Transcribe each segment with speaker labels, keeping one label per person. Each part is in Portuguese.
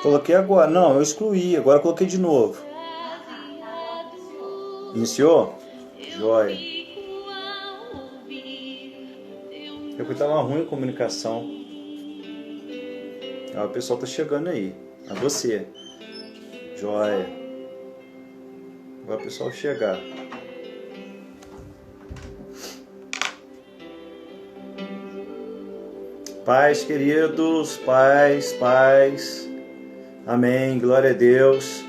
Speaker 1: Coloquei agora. Não, eu excluí. Agora eu coloquei de novo. Iniciou? Joia. Eu que tava ruim a comunicação. Ah, o pessoal tá chegando aí. A você. Joia. Agora o pessoal chegar. Paz, queridos. Paz, paz. Amém. Glória a Deus.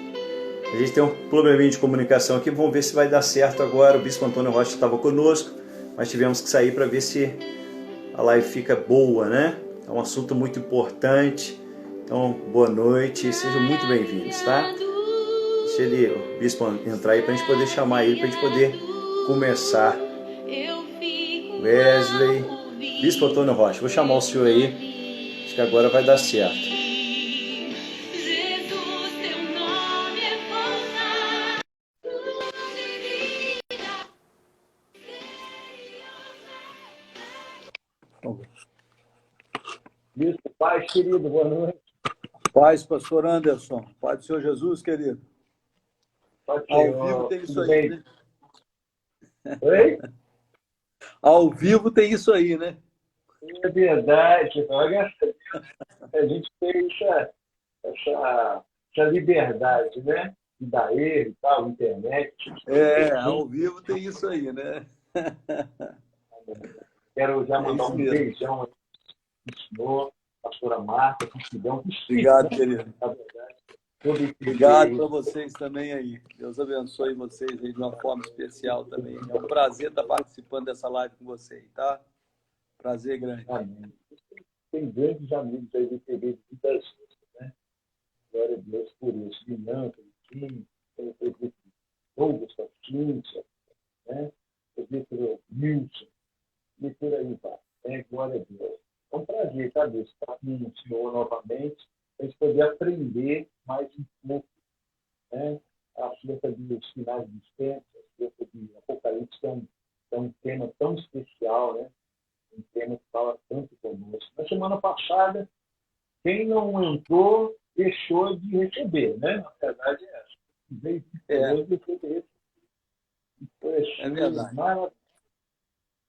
Speaker 1: A gente tem um probleminha de comunicação aqui. Vamos ver se vai dar certo agora. O Bispo Antônio Rocha estava conosco, mas tivemos que sair para ver se a live fica boa, né? É um assunto muito importante. Então, boa noite, sejam muito bem-vindos, tá? Deixa o Bispo entrar aí para a gente poder chamar ele, para a gente poder começar. Wesley, Bispo Antônio Rocha, vou chamar o senhor aí, acho que agora vai dar certo.
Speaker 2: Bispo, paz, querido, boa noite.
Speaker 3: Paz, pastor Anderson. Paz do Senhor Jesus, querido. Ao vivo tem isso aí, né?
Speaker 2: Oi?
Speaker 3: Ao vivo tem isso aí, né?
Speaker 2: É verdade. Olha, a gente tem essa liberdade, né? De dar erro e tal, internet.
Speaker 3: Ao vivo tem isso aí, né?
Speaker 2: Quero já mandar um beijão aí pro senhor, pastora Marta, que deu um
Speaker 3: Obrigado, querido.
Speaker 2: Na verdade.
Speaker 3: Obrigado para vocês também aí. Deus abençoe vocês aí de uma forma especial também. É um prazer estar participando dessa live com vocês, tá? Prazer grande.
Speaker 2: Amém. Tem grandes amigos aí do TV de muitas vezes, né? Glória a Deus por isso. Minã, Kim, Douglas, Cíntia, né? O Wilson, e por aí vai. Glória a Deus. É um prazer, sabe, estar com o senhor novamente, para a gente poder aprender mais um pouco, né, acerca dos finais dos tempos, acerca de Apocalipse, que é um tema tão especial, né? Um tema que fala tanto conosco. Na semana passada, quem não entrou, deixou de receber, né? Na verdade é essa. Veio de receber.
Speaker 3: É verdade.
Speaker 2: Maravilhoso.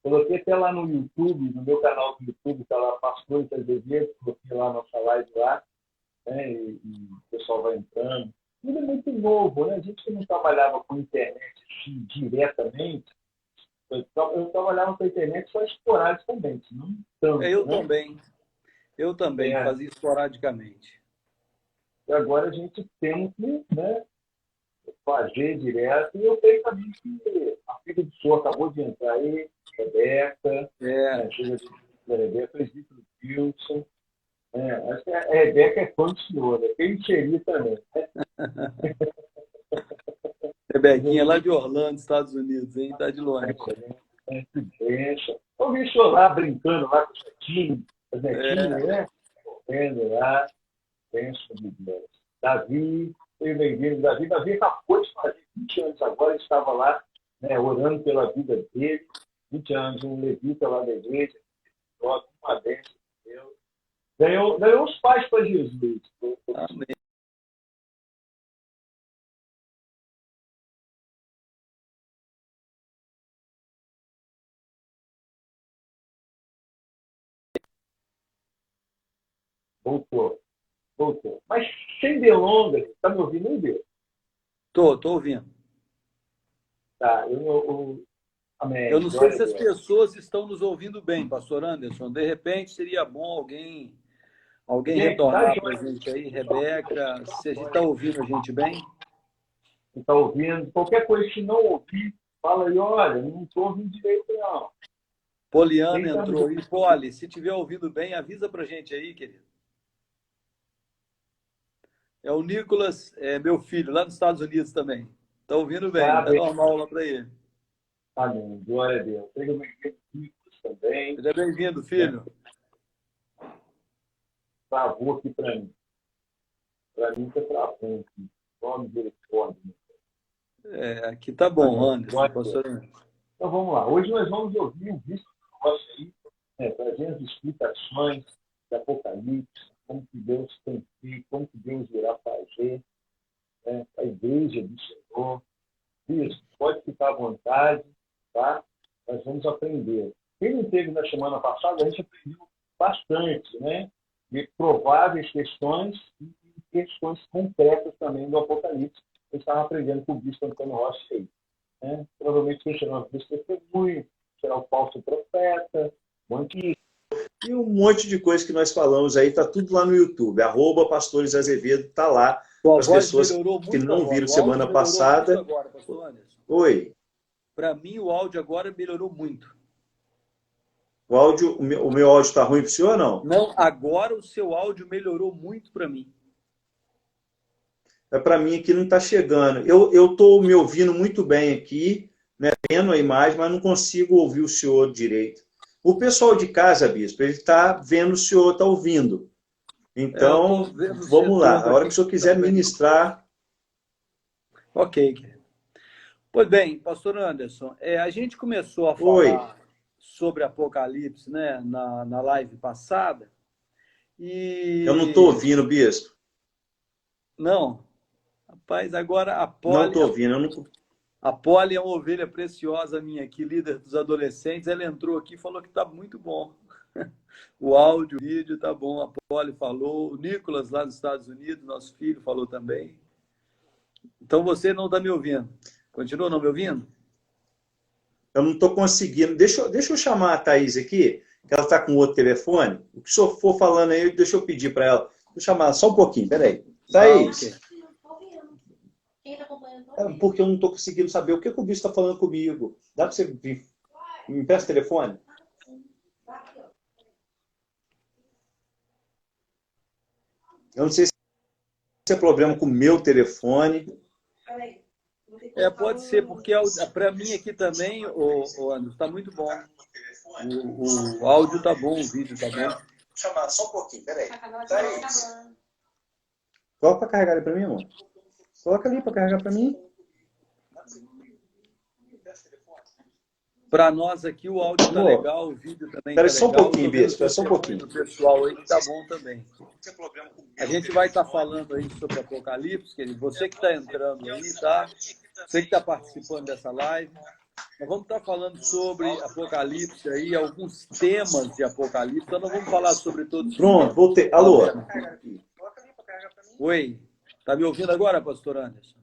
Speaker 2: Coloquei até lá no YouTube, no meu canal do YouTube, está lá, Pastor Azevedo, coloquei lá a nossa live lá, né? E o pessoal vai entrando. Tudo é muito novo, né? A gente que não trabalhava com internet assim, diretamente, eu trabalhava com a internet só esporadicamente, não tanto,
Speaker 3: Eu também fazia esporadicamente.
Speaker 2: E agora a gente tem que, né, fazer direto. E eu sei também que a filha do senhor acabou de entrar aí, Rebeca, filha da Rebeca, presbítero Wilson. Acho que a Rebeca é fã do senhor, né? Quem seria também, né?
Speaker 3: Rebequinha lá de Orlando, Estados Unidos, hein? Tá de longe.
Speaker 2: Que bênção. Eu vi o senhor lá brincando lá com as netinhas, né? Correndo lá, bênção de Deus. Davi, foi bem-vindo. Davi acabou de fazer 20 anos agora, ele estava lá, né, orando pela vida dele. 20 anos, um levita lá da igreja, uma bênção de Deus. Ganhou os pais para Jesus.
Speaker 3: Amém.
Speaker 2: Voltou. Mas sem delongas, está me ouvindo aí, Deus?
Speaker 3: Tô ouvindo.
Speaker 2: Tá, amém.
Speaker 3: Eu não sei se as pessoas estão nos ouvindo bem, pastor Anderson. De repente, seria bom alguém retornar para a gente aí, Rebeca. Se a gente está ouvindo a gente bem?
Speaker 2: Está ouvindo? Qualquer coisa que não ouvir, fala aí, olha, não estou ouvindo direito, não.
Speaker 3: Poliana entrou aí. Poli, se estiver ouvindo bem, avisa para a gente aí, querido. É o Nicolas, meu filho, lá nos Estados Unidos também. Está ouvindo bem, está normal lá para ele.
Speaker 2: Amém, glória a Deus. Seja bem-vindo, Nicolas, também.
Speaker 3: Seja bem-vindo, filho.
Speaker 2: Travou aqui para mim. Para mim está travando aqui. Nome misericórdia.
Speaker 3: Aqui tá bom, Anderson, pastor.
Speaker 2: Então vamos lá. Hoje nós vamos ouvir um vídeo aí, trazendo as explicações de Apocalipse, como que Deus tem feito, como que Deus irá fazer, né? A igreja do Senhor. Isso, pode ficar à vontade, tá? Nós vamos aprender. Quem não teve na semana passada, a gente aprendeu bastante, né? De prováveis questões e questões concretas também do Apocalipse. Eu estava aprendendo com o bispo Antônio Rocha aí, né? Provavelmente quem será o bispo testemunho, será o falso profeta, o anticristo.
Speaker 1: E um monte de coisa que nós falamos aí, tá tudo lá no YouTube. @Pastores Azevedo, tá lá.
Speaker 3: Sua
Speaker 1: As
Speaker 3: voz
Speaker 1: pessoas
Speaker 3: melhorou
Speaker 1: que
Speaker 3: muito
Speaker 1: não
Speaker 3: agora.
Speaker 1: viram
Speaker 3: O áudio
Speaker 1: semana
Speaker 3: melhorou
Speaker 1: passada.
Speaker 3: muito agora, pastor Anderson.
Speaker 1: Oi.
Speaker 3: Para mim, o áudio agora melhorou muito.
Speaker 1: O áudio, o meu áudio está ruim para o senhor ou não?
Speaker 3: Não, agora o seu áudio melhorou muito para mim.
Speaker 1: É para mim aqui não está chegando. Eu estou me ouvindo muito bem aqui, né, vendo a imagem, mas não consigo ouvir o senhor direito. O pessoal de casa, bispo, ele está vendo o senhor, está ouvindo. Então, vamos lá. A hora que o senhor quiser ministrar.
Speaker 3: Ok, querido. Pois bem, pastor Anderson, a gente começou a falar sobre Apocalipse, né, na live passada. E...
Speaker 1: Eu não estou ouvindo, bispo.
Speaker 3: Não. Rapaz, agora a Polly...
Speaker 1: Não estou ouvindo. Eu não...
Speaker 3: A Polly é uma ovelha preciosa minha aqui, líder dos adolescentes. Ela entrou aqui e falou que está muito bom. O áudio, o vídeo está bom. A Polly falou. O Nicolas, lá nos Estados Unidos, nosso filho, falou também. Então você não está me ouvindo. Continua não me ouvindo?
Speaker 1: Eu não estou conseguindo. Deixa eu chamar a Thaís aqui, que ela está com outro telefone. O que o senhor for falando aí, deixa eu pedir para ela. Vou chamar só um pouquinho, peraí. Thaís.
Speaker 3: Okay.
Speaker 1: Porque eu não estou conseguindo saber o que o bispo está falando comigo. Dá para você vir? Me empresta o telefone? Eu não sei se é problema com o meu telefone.
Speaker 3: Pode ser, porque para mim aqui também, o Anderson, está muito bom. O áudio está bom, o vídeo está bom.
Speaker 1: Vou chamar só um pouquinho, peraí. Coloca para carregar ali para mim, amor. Coloca ali para carregar para mim.
Speaker 3: Para nós aqui o áudio está legal, o vídeo também está legal.
Speaker 1: Espera só um pouquinho, bispo, espera só um pouquinho.
Speaker 3: O pessoal aí está bom também. A gente vai estar falando aí sobre Apocalipse, querido. Você que está entrando aí, tá? Você que está participando dessa live. Nós vamos estar falando sobre Apocalipse aí, alguns temas de Apocalipse. Então, nós vamos falar sobre todos.
Speaker 1: Pronto, voltei. Alô?
Speaker 3: Oi. Está me ouvindo agora, pastor Anderson?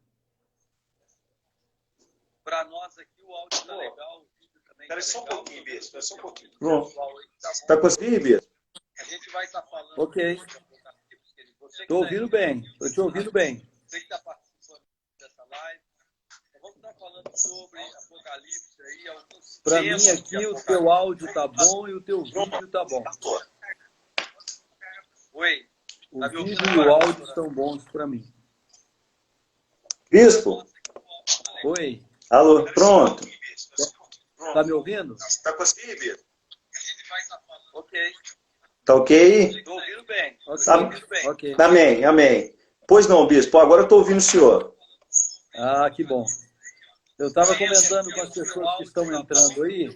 Speaker 3: Para nós aqui o áudio está legal, o vídeo também.
Speaker 1: Espera só um pouquinho, bispo, espera só um pouquinho. Pronto. Está conseguindo, bispo?
Speaker 3: A gente vai estar falando. Ok. Estou ouvindo bem. Estou te ouvindo bem. Você que está participando dessa live. Vamos estar falando sobre Apocalipse aí, alguns Para mim aqui o teu áudio está bom e o teu vídeo está bom. Oi. O vídeo e o áudio estão bons para mim.
Speaker 1: Bispo?
Speaker 3: Oi.
Speaker 1: Alô, pronto.
Speaker 3: Está me ouvindo?
Speaker 1: Está conseguindo, bispo?
Speaker 3: Ok.
Speaker 1: Tá ok?
Speaker 3: Estou ouvindo bem.
Speaker 1: Okay. Amém, amém. Pois não, bispo, agora eu estou ouvindo o senhor.
Speaker 3: Ah, que bom. Eu estava comentando com as pessoas que estão entrando aí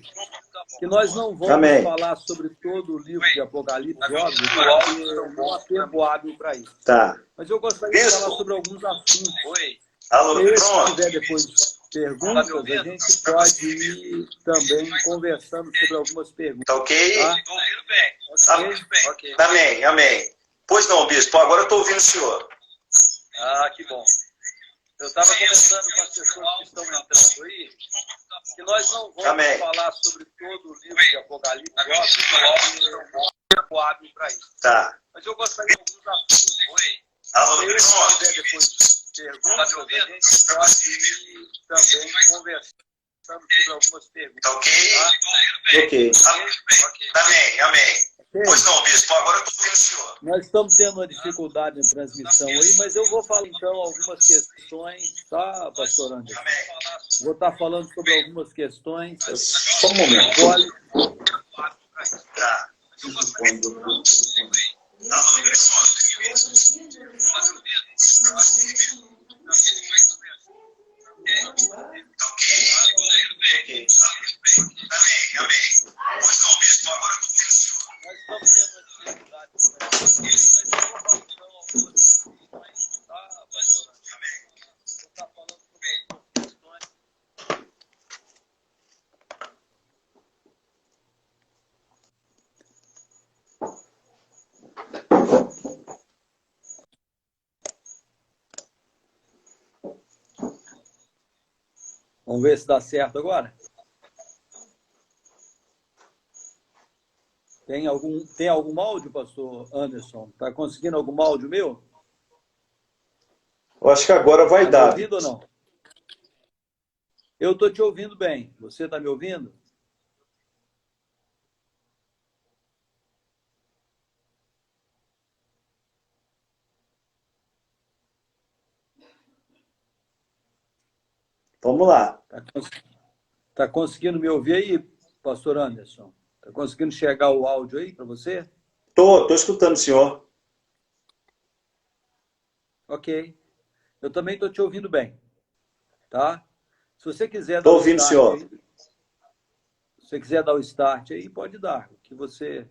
Speaker 3: que nós não vamos falar sobre todo o livro de Apocalipse, óbvio, porque não há tempo hábil para isso.
Speaker 1: Tá.
Speaker 3: Mas eu gostaria de falar sobre alguns assuntos.
Speaker 1: Oi. Alô,
Speaker 3: se tiver depois perguntas, a gente pode ir também conversando sobre algumas perguntas.
Speaker 1: Tá ok?
Speaker 3: Tá?
Speaker 1: Ok. Amém, amém. Pois não, bispo, agora eu estou ouvindo o senhor.
Speaker 3: Ah, que bom. Eu estava comentando com as pessoas que estão entrando aí que nós não vamos falar sobre todo o livro de Apocalipse, óbvio, porque não há tempo hábil para isso.
Speaker 1: Tá.
Speaker 3: Mas eu gostaria de alguns assuntos. Oi.
Speaker 1: Alô,
Speaker 3: se tiver depois perguntas, a gente pode ir também conversando sobre algumas perguntas.
Speaker 1: Tá ok?
Speaker 3: Tá?
Speaker 1: Ok. Amém, amém. Pois não, bispo, agora eu estou ouvindo o senhor.
Speaker 3: Nós estamos tendo uma dificuldade em transmissão aí, mas eu vou falar então algumas questões, tá, pastor Anderson? Vou estar falando sobre algumas questões.
Speaker 1: Só um momento.
Speaker 3: Tá.
Speaker 1: Ok. Amém, amém. Pois não, bispo, agora eu estou ouvindo o senhor.
Speaker 3: Nós estamos tendo uma dificuldade, né? Vai ser uma opção algumas vezes, mas tá, pastor. Você está falando sobre algumas questões. Vamos ver se dá certo agora. Tem algum áudio, pastor Anderson? Está conseguindo algum áudio meu?
Speaker 1: Eu acho que agora vai
Speaker 3: Está me
Speaker 1: dar.
Speaker 3: ouvindo ou não? Eu estou te ouvindo bem. Você está me ouvindo?
Speaker 1: Vamos lá.
Speaker 3: Está conseguindo me ouvir aí, pastor Anderson? Está conseguindo chegar o áudio aí para você?
Speaker 1: Tô escutando o senhor.
Speaker 3: Ok. Eu também estou te ouvindo bem. Tá? Se você quiser dar
Speaker 1: Tô
Speaker 3: o
Speaker 1: ouvindo o
Speaker 3: start
Speaker 1: senhor.
Speaker 3: aí, se você quiser dar o start aí, pode dar. O que você...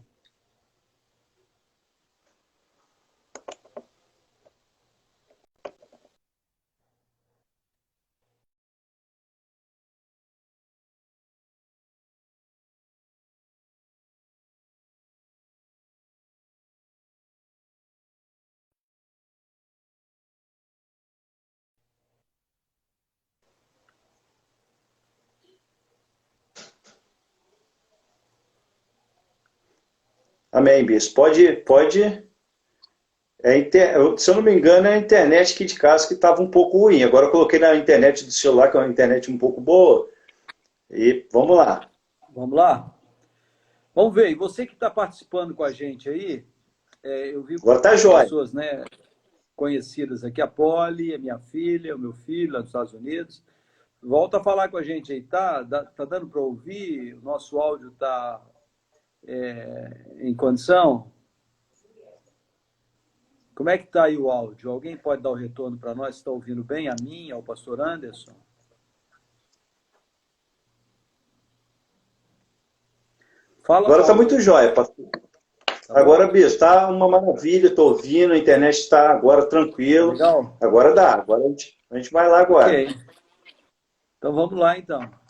Speaker 1: Amém, bispo. Pode. Se eu não me engano, é a internet aqui de casa que estava um pouco ruim. Agora eu coloquei na internet do celular, que é uma internet um pouco boa. E vamos lá.
Speaker 3: Vamos lá? Vamos ver. E você que está participando com a gente aí, eu vi
Speaker 1: Agora tá jóia.
Speaker 3: pessoas, né, conhecidas aqui, a Polly, a minha filha, o meu filho lá dos Estados Unidos. Volta a falar com a gente aí, tá? Tá dando para ouvir? O nosso áudio está em condição? Como é que está aí o áudio? Alguém pode dar o retorno para nós? Está ouvindo bem a mim, ao pastor Anderson? Fala
Speaker 1: Agora está
Speaker 3: alto
Speaker 1: muito
Speaker 3: aí.
Speaker 1: jóia, pastor.
Speaker 3: Tá
Speaker 1: Agora,
Speaker 3: bom?
Speaker 1: bispo, está uma maravilha. Estou ouvindo, a internet está agora
Speaker 3: Tá
Speaker 1: tranquilo.
Speaker 3: legal?
Speaker 1: Agora dá. Agora a gente vai lá agora.
Speaker 3: Ok. Então vamos lá, então.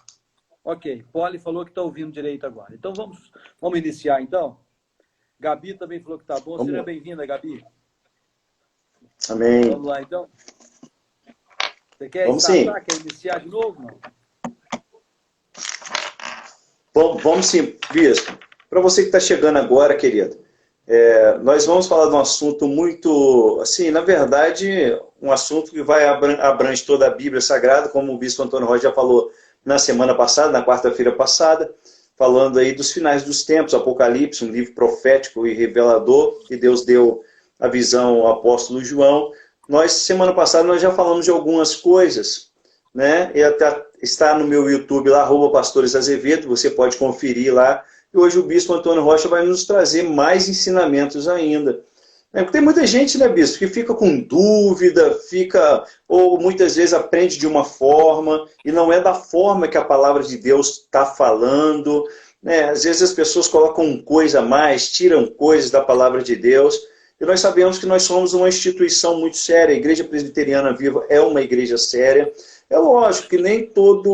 Speaker 3: Ok. Polly falou que está ouvindo direito agora. Então vamos iniciar, então? Gabi também falou que está bom.
Speaker 1: Vamos
Speaker 3: Seja
Speaker 1: lá.
Speaker 3: bem-vinda, Gabi.
Speaker 1: Amém.
Speaker 3: Vamos lá, então. Você quer
Speaker 1: Vamos sim.
Speaker 3: startar? Quer iniciar de novo? Não?
Speaker 1: Vamos sim, bispo. Para você que está chegando agora, querido, nós vamos falar de um assunto muito, assim, na verdade, um assunto que vai abrange toda a Bíblia Sagrada, como o bispo Antônio Rocha já falou na semana passada, na quarta-feira passada, falando aí dos finais dos tempos, Apocalipse, um livro profético e revelador, que Deus deu a visão ao apóstolo João. Semana passada, nós já falamos de algumas coisas, né? E até está no meu YouTube lá, @pastoresazevedo, você pode conferir lá. E hoje o bispo Antônio Rocha vai nos trazer mais ensinamentos ainda. Porque tem muita gente, né, bispo, que fica com dúvida, ou muitas vezes aprende de uma forma, e não é da forma que a palavra de Deus está falando, né? Às vezes as pessoas colocam coisa a mais, tiram coisas da palavra de Deus, e nós sabemos que nós somos uma instituição muito séria, a Igreja Presbiteriana Viva é uma igreja séria. É lógico que nem todo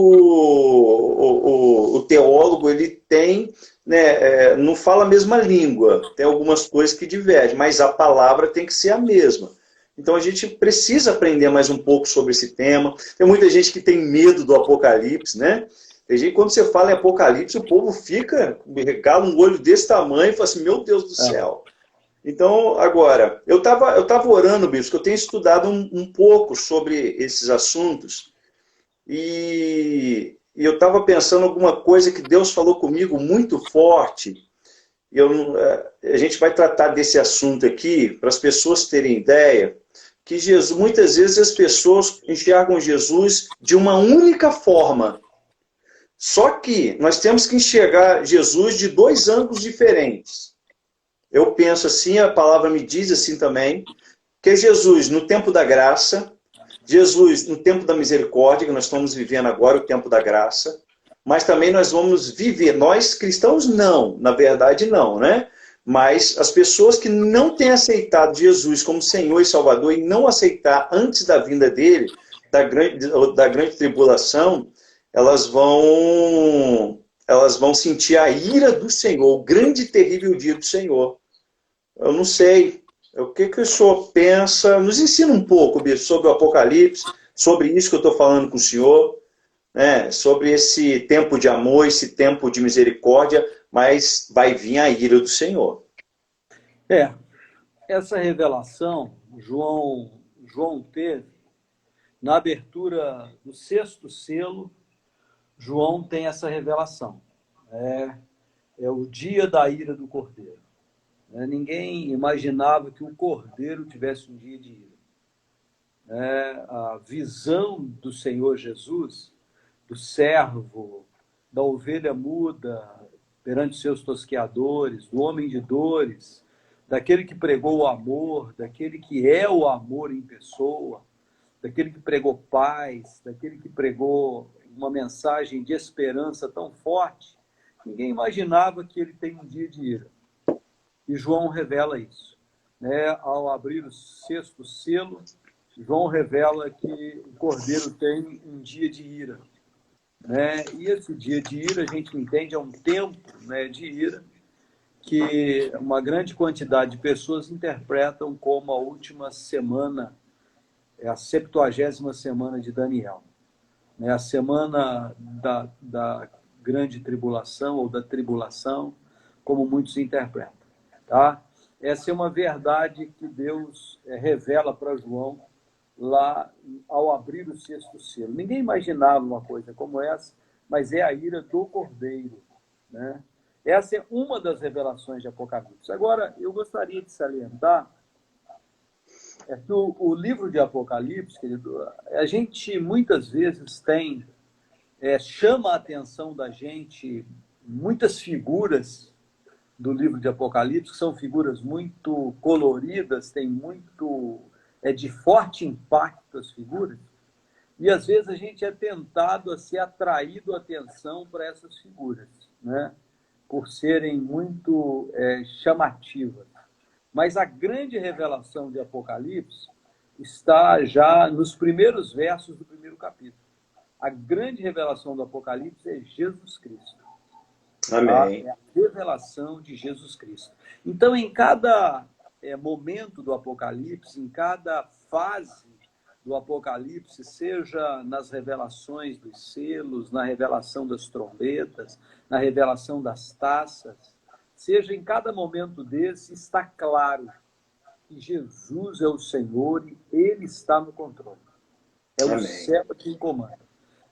Speaker 1: o teólogo ele tem, né, não fala a mesma língua, tem algumas coisas que divergem, mas a palavra tem que ser a mesma. Então a gente precisa aprender mais um pouco sobre esse tema. Tem muita gente que tem medo do Apocalipse, né? Tem gente, quando você fala em Apocalipse, o povo regala um olho desse tamanho e fala assim, meu Deus do céu. Então, agora, eu tava orando, bispo, que eu tenho estudado um pouco sobre esses assuntos, e eu estava pensando alguma coisa que Deus falou comigo muito forte. A gente vai tratar desse assunto aqui, para as pessoas terem ideia, que muitas vezes as pessoas enxergam Jesus de uma única forma. Só que nós temos que enxergar Jesus de dois ângulos diferentes. Eu penso assim, a palavra me diz assim também, que é Jesus no tempo da graça, Jesus no tempo da misericórdia, que nós estamos vivendo agora, o tempo da graça, mas também nós vamos viver. Nós cristãos não, na verdade não, né? Mas as pessoas que não têm aceitado Jesus como Senhor e Salvador e não aceitar antes da vinda dele, da grande tribulação, elas vão sentir a ira do Senhor, o grande e terrível dia do Senhor. Eu não sei. O que o senhor pensa? Nos ensina um pouco, Bispo, sobre o Apocalipse, sobre isso que eu estou falando com o senhor, né? Sobre esse tempo de amor, esse tempo de misericórdia, mas vai vir a ira do Senhor.
Speaker 3: Essa revelação, João teve, na abertura do 6º selo, João tem essa revelação. É o dia da ira do Cordeiro. Ninguém imaginava que o Cordeiro tivesse um dia de ira. A visão do Senhor Jesus, do servo, da ovelha muda perante seus tosqueadores, do homem de dores, daquele que pregou o amor, daquele que é o amor em pessoa, daquele que pregou paz, daquele que pregou uma mensagem de esperança tão forte, ninguém imaginava que ele tem um dia de ira. E João revela isso. Ao abrir o 6º selo, João revela que o Cordeiro tem um dia de ira. E esse dia de ira, a gente entende, é um tempo de ira que uma grande quantidade de pessoas interpretam como a última semana, a 70ª semana de Daniel. A semana da grande tribulação ou da tribulação, como muitos interpretam. Tá? Essa é uma verdade que Deus revela para João lá ao abrir o 6º selo. Ninguém imaginava uma coisa como essa, mas é a ira do Cordeiro. Essa é uma das revelações de Apocalipse. Agora, eu gostaria de salientar que o livro de Apocalipse, querido, a gente muitas vezes chama a atenção da gente muitas figuras do livro de Apocalipse, que são figuras muito coloridas, tem muito de forte impacto as figuras, e às vezes a gente é tentado a ser atraído a atenção para essas figuras, por serem muito chamativas. Mas a grande revelação de Apocalipse está já nos primeiros versos do 1º capítulo. A grande revelação do Apocalipse é Jesus Cristo.
Speaker 1: Amém.
Speaker 3: É a revelação de Jesus Cristo. Então, em cada momento do Apocalipse, em cada fase do Apocalipse, seja nas revelações dos selos, na revelação das trombetas, na revelação das taças, seja em cada momento desse, está claro que Jesus é o Senhor e Ele está no controle. É o céu quem comanda.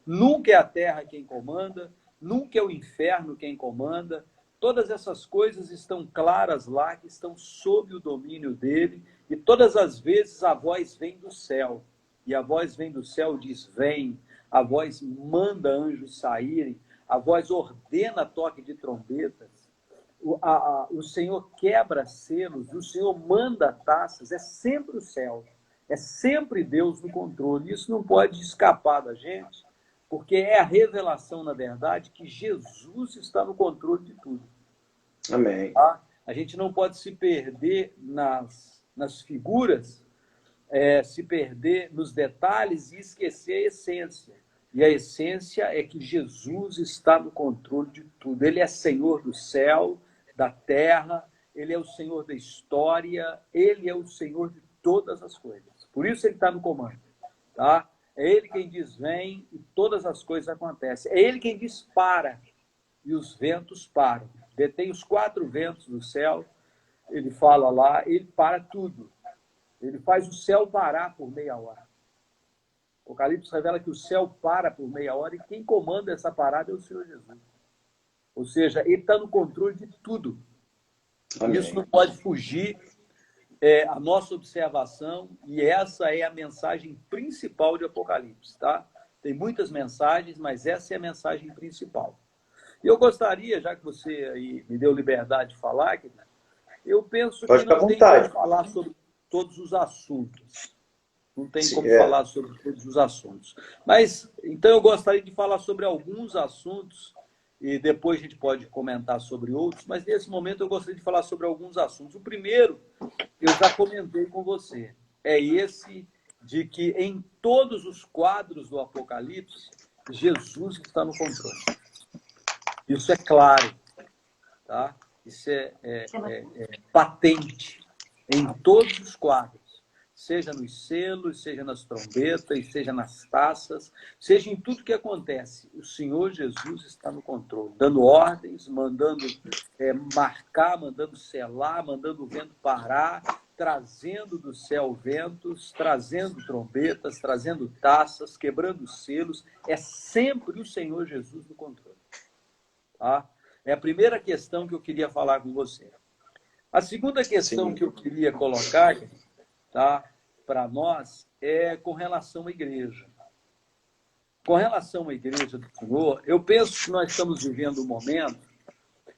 Speaker 3: Nunca é a terra quem comanda, nunca é o inferno quem comanda. Todas essas coisas estão claras lá, que estão sob o domínio dele, e todas as vezes a voz vem do céu. E a voz vem do céu, diz, vem. A voz manda anjos saírem. A voz ordena toque de trombetas. O Senhor quebra selos. O Senhor manda taças. É sempre o céu. É sempre Deus no controle. Isso não pode escapar da gente, porque é a revelação, na verdade, que Jesus está no controle de tudo.
Speaker 1: Amém.
Speaker 3: Tá? A gente não pode se perder nas figuras, se perder nos detalhes e esquecer a essência. E a essência é que Jesus está no controle de tudo. Ele é Senhor do céu, da terra, Ele é o Senhor da história, Ele é o Senhor de todas as coisas. Por isso Ele está no comando. Tá? É Ele quem diz vem e todas as coisas acontecem. É Ele quem diz para e os ventos param. Detém os 4 ventos do céu, Ele fala lá, Ele para tudo. Ele faz o céu parar por meia hora. O Apocalipse revela que o céu para por meia hora e quem comanda essa parada é o Senhor Jesus. Ou seja, Ele está no controle de tudo.
Speaker 1: Amém.
Speaker 3: Isso não pode fugir a nossa observação, e essa é a mensagem principal de Apocalipse. Tá? Tem muitas mensagens, mas essa é a mensagem principal. E eu gostaria, já que você aí me deu liberdade de falar, eu penso que não tem como falar sobre todos os assuntos. Não tem
Speaker 1: Sim,
Speaker 3: como falar sobre todos os assuntos. Mas, então, eu gostaria de falar sobre alguns assuntos e depois a gente pode comentar sobre outros, mas nesse momento eu gostaria de falar sobre alguns assuntos. O primeiro, eu já comentei com você, é esse de que em todos os quadros do Apocalipse, Jesus está no controle. Isso é claro, tá? Isso é patente em todos os quadros, seja nos selos, seja nas trombetas, seja nas taças, seja em tudo que acontece. O Senhor Jesus está no controle, dando ordens, mandando marcar, mandando selar, mandando o vento parar, trazendo do céu ventos, trazendo trombetas, trazendo taças, quebrando selos. É sempre o Senhor Jesus no controle. Tá? É a primeira questão que eu queria falar com você. A segunda questão que eu queria colocar, tá, para nós é com relação à igreja. Com relação à igreja do Senhor, eu penso que nós estamos vivendo um momento,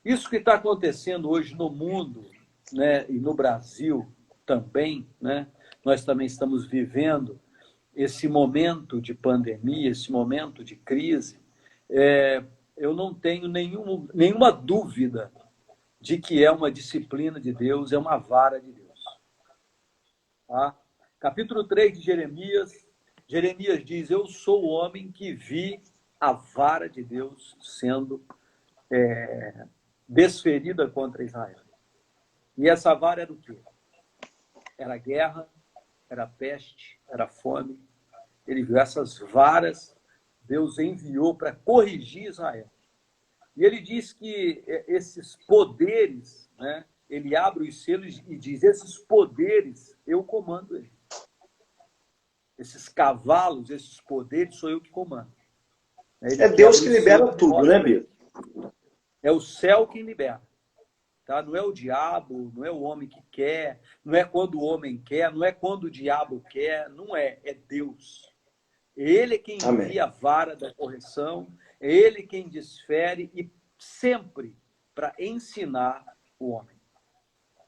Speaker 3: isso que está acontecendo hoje no mundo, né, e no Brasil também, né, nós também estamos vivendo esse momento de pandemia, esse momento de crise. Eu não tenho nenhuma dúvida de que é uma disciplina de Deus, é uma vara de Deus. Tá? Capítulo 3 de Jeremias, Jeremias diz, eu sou o homem que vi a vara de Deus sendo desferida contra Israel. E essa vara era o quê? Era guerra, era peste, era fome. Ele viu essas varas, Deus enviou para corrigir Israel. E ele diz que esses poderes, né, ele abre os selos e diz, esses poderes, eu comando eles. Esses cavalos, esses poderes, sou eu que comando.
Speaker 1: É Deus que libera tudo, né, Bito?
Speaker 3: É o céu quem libera. Tá? Não é o diabo, não é o homem que quer, não é quando o homem quer, não é quando o diabo quer, não é, é Deus. Ele é quem envia a vara da correção, é ele quem desfere e sempre para ensinar o homem.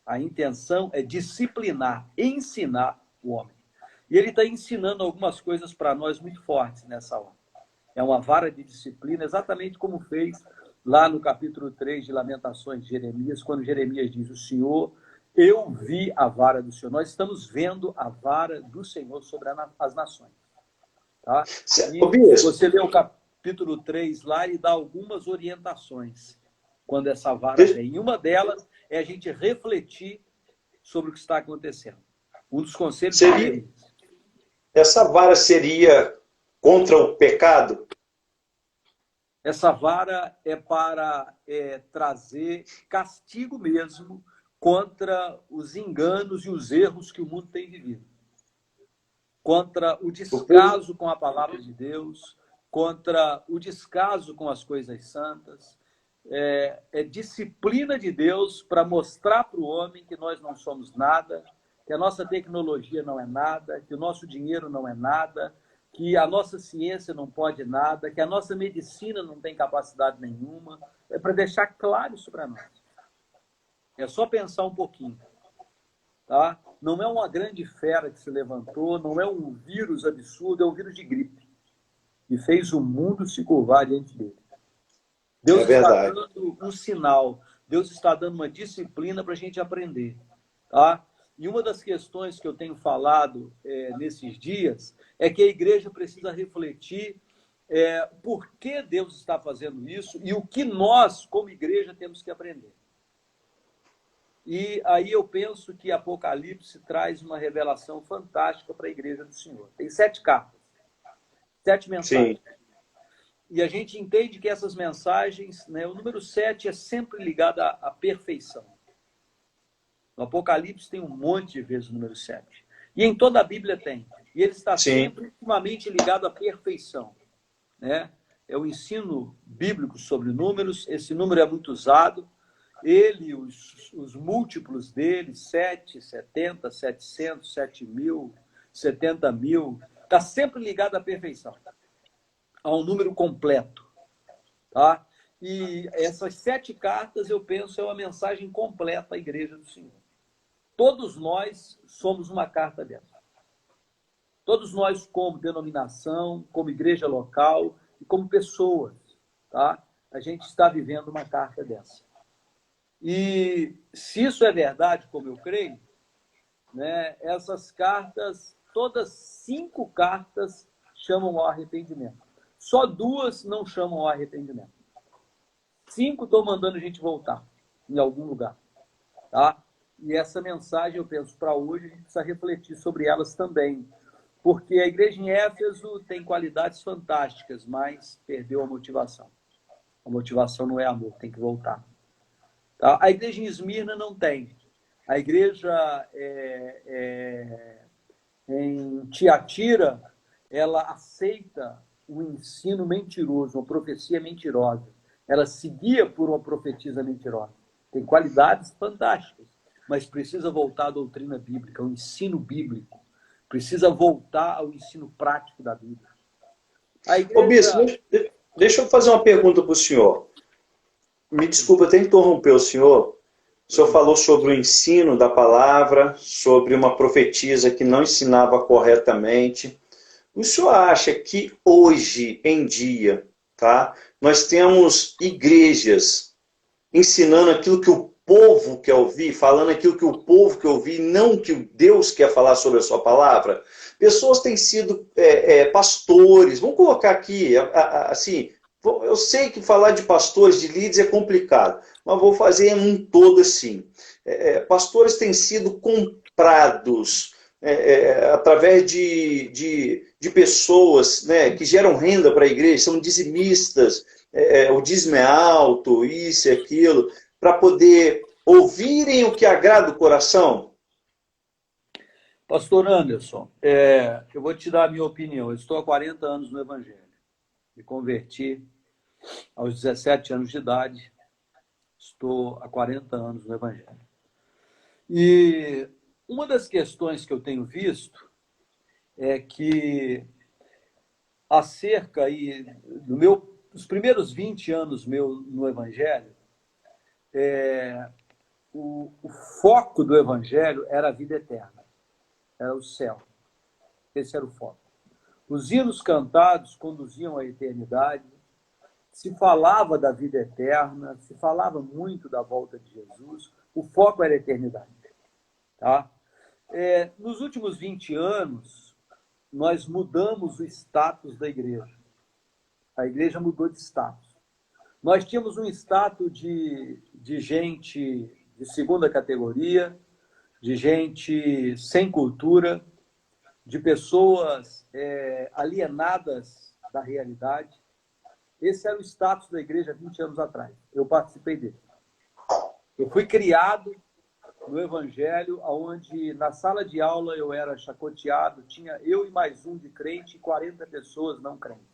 Speaker 3: A intenção é disciplinar, ensinar o homem. E ele está ensinando algumas coisas para nós muito fortes nessa hora. É uma vara de disciplina, exatamente como fez lá no capítulo 3 de Lamentações de Jeremias, quando Jeremias diz, o Senhor, eu vi a vara do Senhor. Nós estamos vendo a vara do Senhor sobre as nações. Tá? E se você ler o capítulo 3 lá, ele dá algumas orientações quando essa vara vem. E uma delas é a gente refletir sobre o que está acontecendo. Um dos conselhos seria...
Speaker 1: Essa vara seria contra o pecado?
Speaker 3: Essa vara é para trazer castigo mesmo contra os enganos e os erros que o mundo tem vivido. Contra o descaso com a palavra de Deus, contra o descaso com as coisas santas. É disciplina de Deus para mostrar para o homem que nós não somos nada, que a nossa tecnologia não é nada, que o nosso dinheiro não é nada, que a nossa ciência não pode nada, que a nossa medicina não tem capacidade nenhuma. É para deixar claro isso para nós. É só pensar um pouquinho. Tá? Não é uma grande fera que se levantou, não é um vírus absurdo, é um vírus de gripe. E fez o mundo se curvar diante dele. Deus está dando um sinal, Deus está dando uma disciplina para a gente aprender. Tá? E uma das questões que eu tenho falado nesses dias é que a igreja precisa refletir por que Deus está fazendo isso e o que nós, como igreja, temos que aprender. E aí eu penso que Apocalipse traz uma revelação fantástica para a igreja do Senhor. Tem 7 cartas, 7 mensagens. Sim. E a gente entende que essas mensagens, né, o número 7 é sempre ligado à perfeição. No Apocalipse tem um monte de vezes o número 7. E em toda a Bíblia tem. E ele está sempre intimamente ligado à perfeição. Né? É o ensino bíblico sobre números. Esse número é muito usado. Ele, os múltiplos dele, 7, 70, 700, 7.000, 70.000, está sempre ligado à perfeição. A um número completo. Tá? E essas 7 cartas, eu penso, é uma mensagem completa à Igreja do Senhor. Todos nós somos uma carta dessa. Todos nós, como denominação, como igreja local e como pessoas, tá? A gente está vivendo uma carta dessa. E se isso é verdade, como eu creio, né, essas cartas, todas 5 cartas chamam ao arrependimento. Só 2 não chamam ao arrependimento. 5 estão mandando a gente voltar em algum lugar, tá? E essa mensagem, eu penso, para hoje, a gente precisa refletir sobre elas também. Porque a igreja em Éfeso tem qualidades fantásticas, mas perdeu a motivação. A motivação não é amor, tem que voltar. Tá? A igreja em Esmirna não tem. A igreja em Tiatira, ela aceita um ensino mentiroso, uma profecia mentirosa. Ela seguia por uma profetisa mentirosa. Tem qualidades fantásticas, mas precisa voltar à doutrina bíblica, ao ensino bíblico. Precisa voltar ao ensino prático da Bíblia. A igreja...
Speaker 1: Ô, Bispo, deixa eu fazer uma pergunta para o senhor. Me desculpa até interromper o senhor. O senhor falou sobre o ensino da palavra, sobre uma profetisa que não ensinava corretamente. O senhor acha que hoje em dia, tá, nós temos igrejas ensinando aquilo que o povo quer ouvir, falando aquilo que o povo quer ouvir, não que Deus quer falar sobre a sua palavra? Pessoas têm sido pastores, vamos colocar aqui, assim, eu sei que falar de pastores, de líderes é complicado, mas vou fazer um todo assim. Pastores têm sido comprados através de pessoas, né, que geram renda para a igreja, são dizimistas, o dízimo é alto, isso e aquilo, para poder ouvirem o que agrada o coração?
Speaker 3: Pastor Anderson, eu vou te dar a minha opinião. Eu estou há 40 anos no Evangelho. Me converti aos 17 anos de idade. Estou há 40 anos no Evangelho. E uma das questões que eu tenho visto é que acerca aí dos primeiros 20 anos meu no Evangelho, o foco do Evangelho era a vida eterna, era o céu. Esse era o foco. Os hinos cantados conduziam à eternidade, se falava da vida eterna, se falava muito da volta de Jesus, o foco era a eternidade. Tá? Nos últimos 20 anos, nós mudamos o status da igreja. A igreja mudou de status. Nós tínhamos um status de gente de segunda categoria, de gente sem cultura, de pessoas alienadas da realidade. Esse era o status da igreja 20 anos atrás. Eu participei dele. Eu fui criado no Evangelho, onde na sala de aula eu era chacoteado, tinha eu e mais um de crente e 40 pessoas não crentes.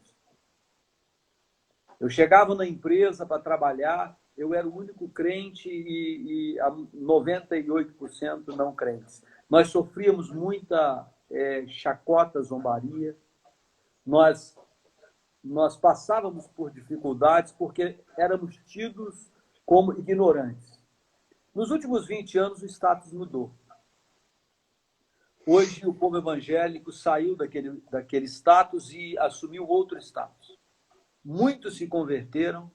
Speaker 3: Eu chegava na empresa para trabalhar, eu era o único crente e 98% não crentes. Nós sofríamos muita chacota, zombaria. Nós passávamos por dificuldades porque éramos tidos como ignorantes. Nos últimos 20 anos, o status mudou. Hoje, o povo evangélico saiu daquele status e assumiu outro status. Muitos se converteram,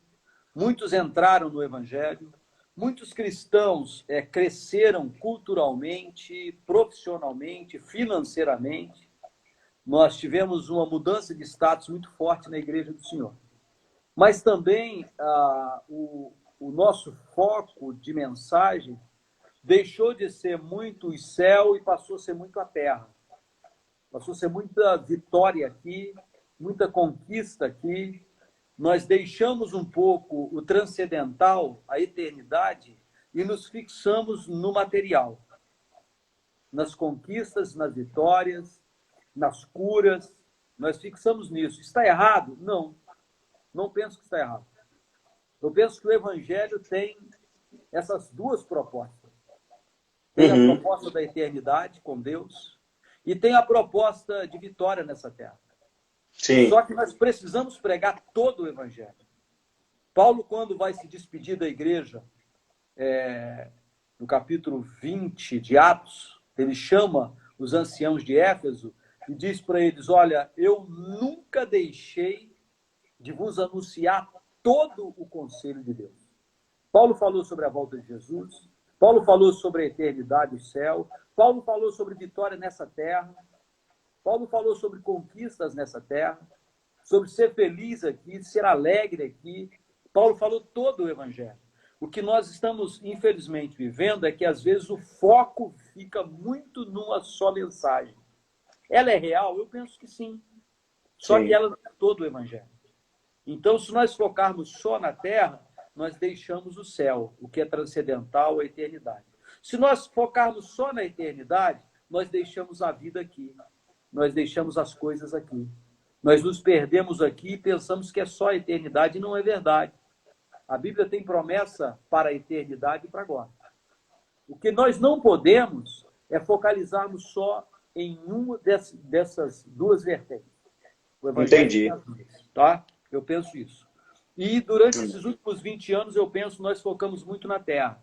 Speaker 3: muitos entraram no Evangelho, muitos cristãos cresceram culturalmente, profissionalmente, financeiramente. Nós tivemos uma mudança de status muito forte na Igreja do Senhor. Mas também o nosso foco de mensagem deixou de ser muito o céu e passou a ser muito a terra. Passou a ser muita vitória aqui, muita conquista aqui. Nós deixamos um pouco o transcendental, a eternidade, e nos fixamos no material. Nas conquistas, nas vitórias, nas curas. Nós fixamos nisso. Está errado? Não. Não penso que está errado. Eu penso que o Evangelho tem essas duas propostas. Tem a proposta da eternidade com Deus e tem a proposta de vitória nessa terra.
Speaker 1: Sim.
Speaker 3: Só que nós precisamos pregar todo o Evangelho. Paulo, quando vai se despedir da igreja, no capítulo 20 de Atos, ele chama os anciãos de Éfeso e diz para eles: olha, eu nunca deixei de vos anunciar todo o conselho de Deus. Paulo falou sobre a volta de Jesus, Paulo falou sobre a eternidade, o céu, Paulo falou sobre vitória nessa terra, Paulo falou sobre conquistas nessa terra, sobre ser feliz aqui, ser alegre aqui. Paulo falou todo o evangelho. O que nós estamos, infelizmente, vivendo é que, às vezes, o foco fica muito numa só mensagem. Ela é real? Eu penso que sim. Só
Speaker 1: Sim.
Speaker 3: que ela não é todo o evangelho. Então, se nós focarmos só na terra, nós deixamos o céu, o que é transcendental, a eternidade. Se nós focarmos só na eternidade, nós deixamos a vida aqui. Nós deixamos as coisas aqui. Nós nos perdemos aqui e pensamos que é só a eternidade, e não é verdade. A Bíblia tem promessa para a eternidade e para agora. O que nós não podemos é focalizarmos só em uma dessas duas vertentes. O Evangelho.
Speaker 1: Entendi.
Speaker 3: Tá? Eu penso isso. E durante esses últimos 20 anos, eu penso, nós focamos muito na terra,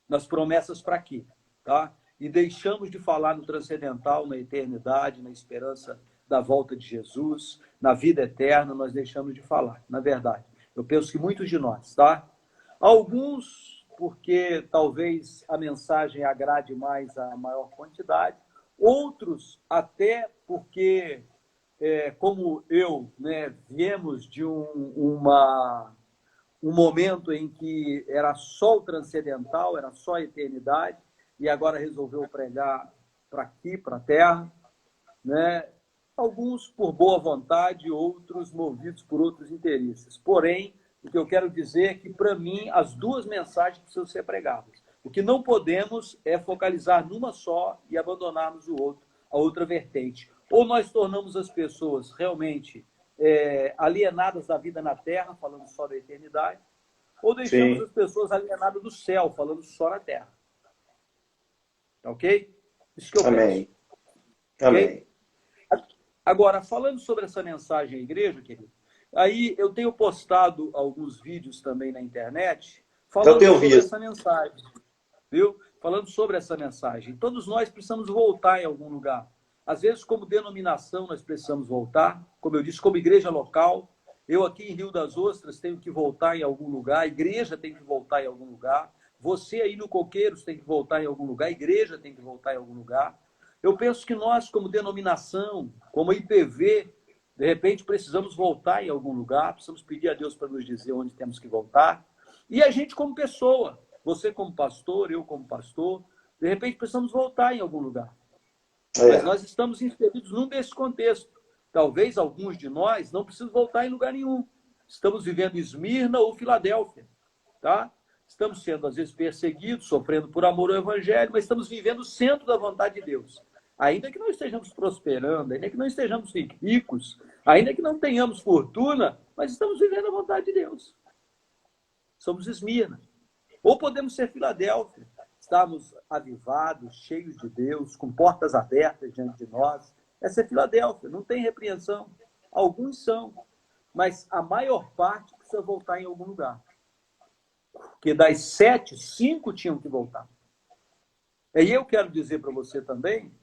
Speaker 3: nas promessas para aqui. Tá? E deixamos de falar no transcendental, na eternidade, na esperança da volta de Jesus, na vida eterna, nós deixamos de falar, na verdade. Eu penso que muitos de nós, tá? Alguns, porque talvez a mensagem agrade mais a maior quantidade, outros até porque, como eu, né, viemos de um momento em que era só o transcendental, era só a eternidade, e agora resolveu pregar para aqui, para a terra, né? Alguns por boa vontade, outros movidos por outros interesses. Porém, o que eu quero dizer é que, para mim, as duas mensagens precisam ser pregadas. O que não podemos é focalizar numa só e abandonarmos a outra vertente. Ou nós tornamos as pessoas realmente alienadas da vida na terra, falando só da eternidade, ou deixamos as pessoas alienadas do céu, falando só na terra. Ok? Isso que eu
Speaker 1: Amém.
Speaker 3: penso.
Speaker 1: Amém.
Speaker 3: Okay? Agora, falando sobre essa mensagem à igreja, querido, aí eu tenho postado alguns vídeos também na internet falando sobre essa mensagem, viu? Falando sobre essa mensagem. Todos nós precisamos voltar em algum lugar. Às vezes, como denominação, nós precisamos voltar. Como eu disse, como igreja local. Eu aqui em Rio das Ostras tenho que voltar em algum lugar. A igreja tem que voltar em algum lugar. Você aí no Coqueiros tem que voltar em algum lugar. A igreja tem que voltar em algum lugar. Eu penso que nós, como denominação, como IPV, de repente precisamos voltar em algum lugar, precisamos pedir a Deus para nos dizer onde temos que voltar. E a gente como pessoa, você como pastor, eu como pastor, de repente precisamos voltar em algum lugar. Mas nós estamos inseridos num desse contexto. Talvez alguns de nós não precisem voltar em lugar nenhum. Estamos vivendo Esmirna ou Filadélfia, tá? Estamos sendo, às vezes, perseguidos, sofrendo por amor ao Evangelho, mas estamos vivendo o centro da vontade de Deus. Ainda que não estejamos prosperando, ainda que não estejamos ricos, ainda que não tenhamos fortuna, mas estamos vivendo a vontade de Deus. Somos Esmirna. Ou podemos ser Filadélfia. Estamos avivados, cheios de Deus, com portas abertas diante de nós. Essa é Filadélfia, não tem repreensão. Alguns são, mas a maior parte precisa voltar em algum lugar. Porque das 7, 5 tinham que voltar. E eu quero dizer para você também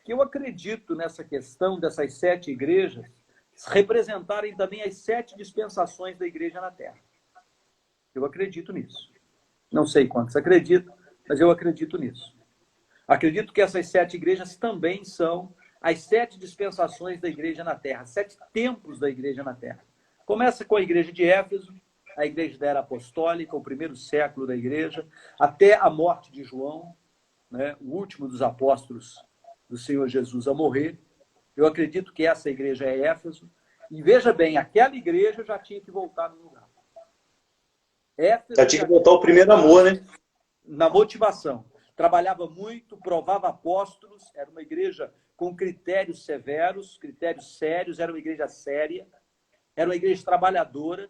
Speaker 3: que eu acredito nessa questão dessas 7 igrejas representarem também as 7 dispensações da igreja na Terra. Eu acredito nisso. Não sei quantos acreditam, mas eu acredito nisso. Acredito que essas 7 igrejas também são as 7 dispensações da igreja na Terra, 7 tempos da igreja na Terra. Começa com a igreja de Éfeso, a igreja da Era Apostólica, o primeiro século da igreja, até a morte de João, né, o último dos apóstolos do Senhor Jesus a morrer. Eu acredito que essa igreja é Éfeso. E veja bem, aquela igreja já tinha que voltar no lugar. Éfeso
Speaker 1: já tinha que voltar ao primeiro amor, né?
Speaker 3: Na motivação. Trabalhava muito, provava apóstolos, era uma igreja com critérios severos, critérios sérios, era uma igreja séria, era uma igreja trabalhadora,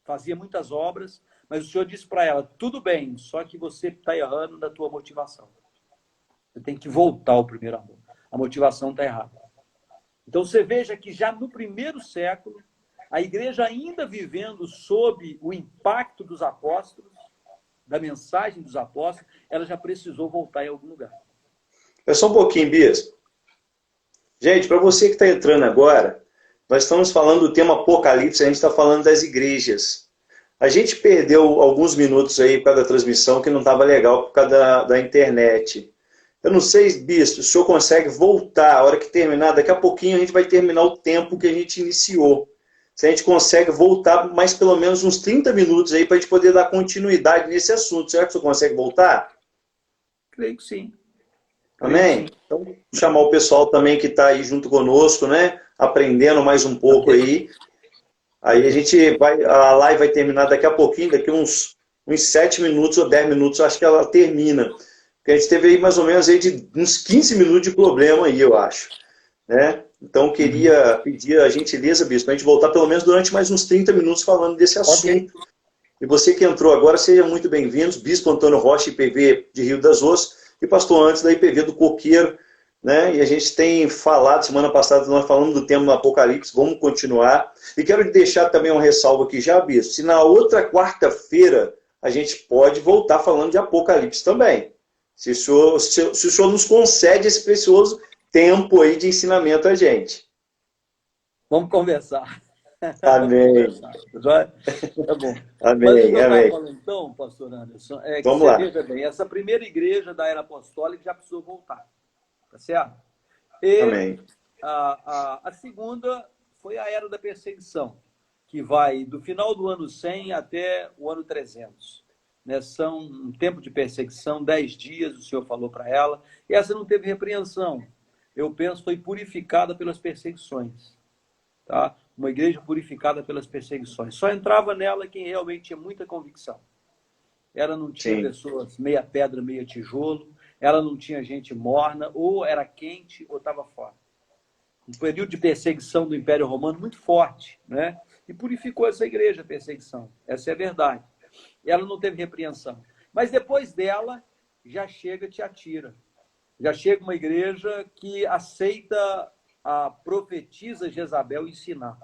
Speaker 3: fazia muitas obras, mas o Senhor disse para ela, tudo bem, só que você está errando na tua motivação. Você tem que voltar ao primeiro amor. A motivação está errada. Então você veja que já no primeiro século, a igreja ainda vivendo sob o impacto dos apóstolos, da mensagem dos apóstolos, ela já precisou voltar em algum lugar.
Speaker 1: É só um pouquinho, Bispo. Gente, para você que está entrando agora, nós estamos falando do tema Apocalipse, a gente está falando das igrejas. A gente perdeu alguns minutos aí por causa da transmissão, que não estava legal por causa da internet. Eu não sei, Bispo, se o senhor consegue voltar, a hora que terminar, daqui a pouquinho a gente vai terminar o tempo que a gente iniciou. Se a gente consegue voltar mais pelo menos uns 30 minutos aí para a gente poder dar continuidade nesse assunto. Será que o senhor consegue voltar?
Speaker 3: Creio que sim.
Speaker 1: Amém? Então, chamar o pessoal também que está aí junto conosco, né? Aprendendo mais um pouco aí. Aí a gente vai, a live vai terminar daqui a pouquinho, daqui uns 7 minutos ou 10 minutos, acho que ela termina. Porque a gente teve aí mais ou menos aí de uns 15 minutos de problema aí, eu acho. Né? Então, queria pedir a gentileza, Bispo, para a gente voltar pelo menos durante mais uns 30 minutos falando desse assunto. Okay. E você que entrou agora, seja muito bem-vindos. Bispo Antônio Rocha, IPV de Rio das Ostras, e pastor antes da IPV do Coqueiro. Né? E a gente tem falado, semana passada nós falamos do tema do Apocalipse, vamos continuar. E quero deixar também um ressalvo aqui já, Bispo, se na outra quarta-feira a gente pode voltar falando de Apocalipse também. Se o senhor nos concede esse precioso tempo aí de ensinamento a gente.
Speaker 3: Vamos conversar.
Speaker 1: Amém.
Speaker 3: Vamos conversar. Tá bom.
Speaker 1: Amém,
Speaker 3: Mas
Speaker 1: amém.
Speaker 3: Falando, então, pastor Anderson, que
Speaker 1: vamos
Speaker 3: você
Speaker 1: lá.
Speaker 3: veja bem, essa primeira igreja da era apostólica já precisou voltar. Tá certo? E
Speaker 1: amém.
Speaker 3: A segunda foi a era da perseguição, que vai do final do ano 100 até o ano 300. Né? São um tempo de perseguição, 10 dias, o Senhor falou para ela, e essa não teve repreensão. Eu penso foi purificada pelas perseguições. Tá? Uma igreja purificada pelas perseguições. Só entrava nela quem realmente tinha muita convicção. Ela não tinha
Speaker 1: Sim.
Speaker 3: pessoas meia pedra, meia tijolo, ela não tinha gente morna, ou era quente ou estava fora. Um período de perseguição do Império Romano muito forte, né? E purificou essa igreja, a perseguição. Essa é a verdade. Ela não teve repreensão. Mas depois dela, já chega Tiatira. Já chega uma igreja que aceita a profetisa Jezabel ensinar.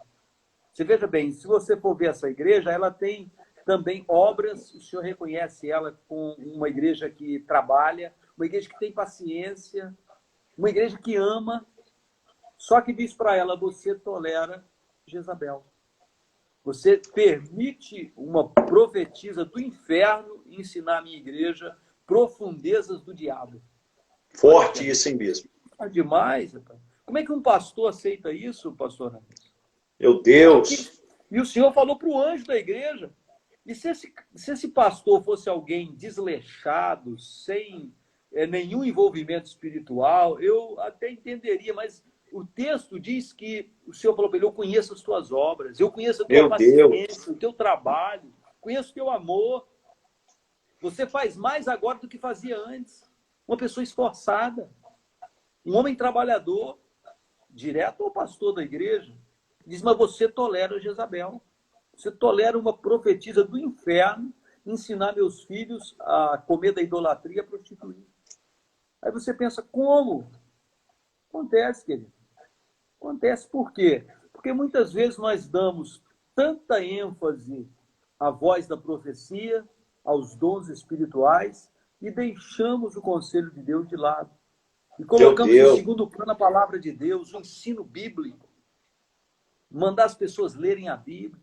Speaker 3: Você veja bem, se você for ver essa igreja, ela tem também obras, o senhor reconhece ela com uma igreja que trabalha, uma igreja que tem paciência, uma igreja que ama, só que diz para ela, você tolera Jezabel. Você permite uma profetisa do inferno ensinar a minha igreja profundezas do diabo.
Speaker 1: Forte isso, hein, Bispo?
Speaker 3: É demais, rapaz. Como é que um pastor aceita isso, pastor Anderson?
Speaker 1: Meu Deus!
Speaker 3: E o senhor falou para o anjo da igreja. E se esse pastor fosse alguém desleixado, sem nenhum envolvimento espiritual, eu até entenderia, mas o texto diz que o senhor falou para ele, eu conheço as tuas obras, eu conheço a tua paciência, o teu trabalho, conheço o teu amor. Você faz mais agora do que fazia antes. Uma pessoa esforçada, um homem trabalhador, direto ao pastor da igreja, diz, mas você tolera Jezabel. Você tolera uma profetisa do inferno ensinar meus filhos a comer da idolatria e a prostituir. Aí você pensa, como? Acontece, querido. Acontece por quê? Porque muitas vezes nós damos tanta ênfase à voz da profecia, aos dons espirituais, e deixamos o conselho de Deus de lado. E colocamos em segundo plano a palavra de Deus, o ensino bíblico. Mandar as pessoas lerem a Bíblia.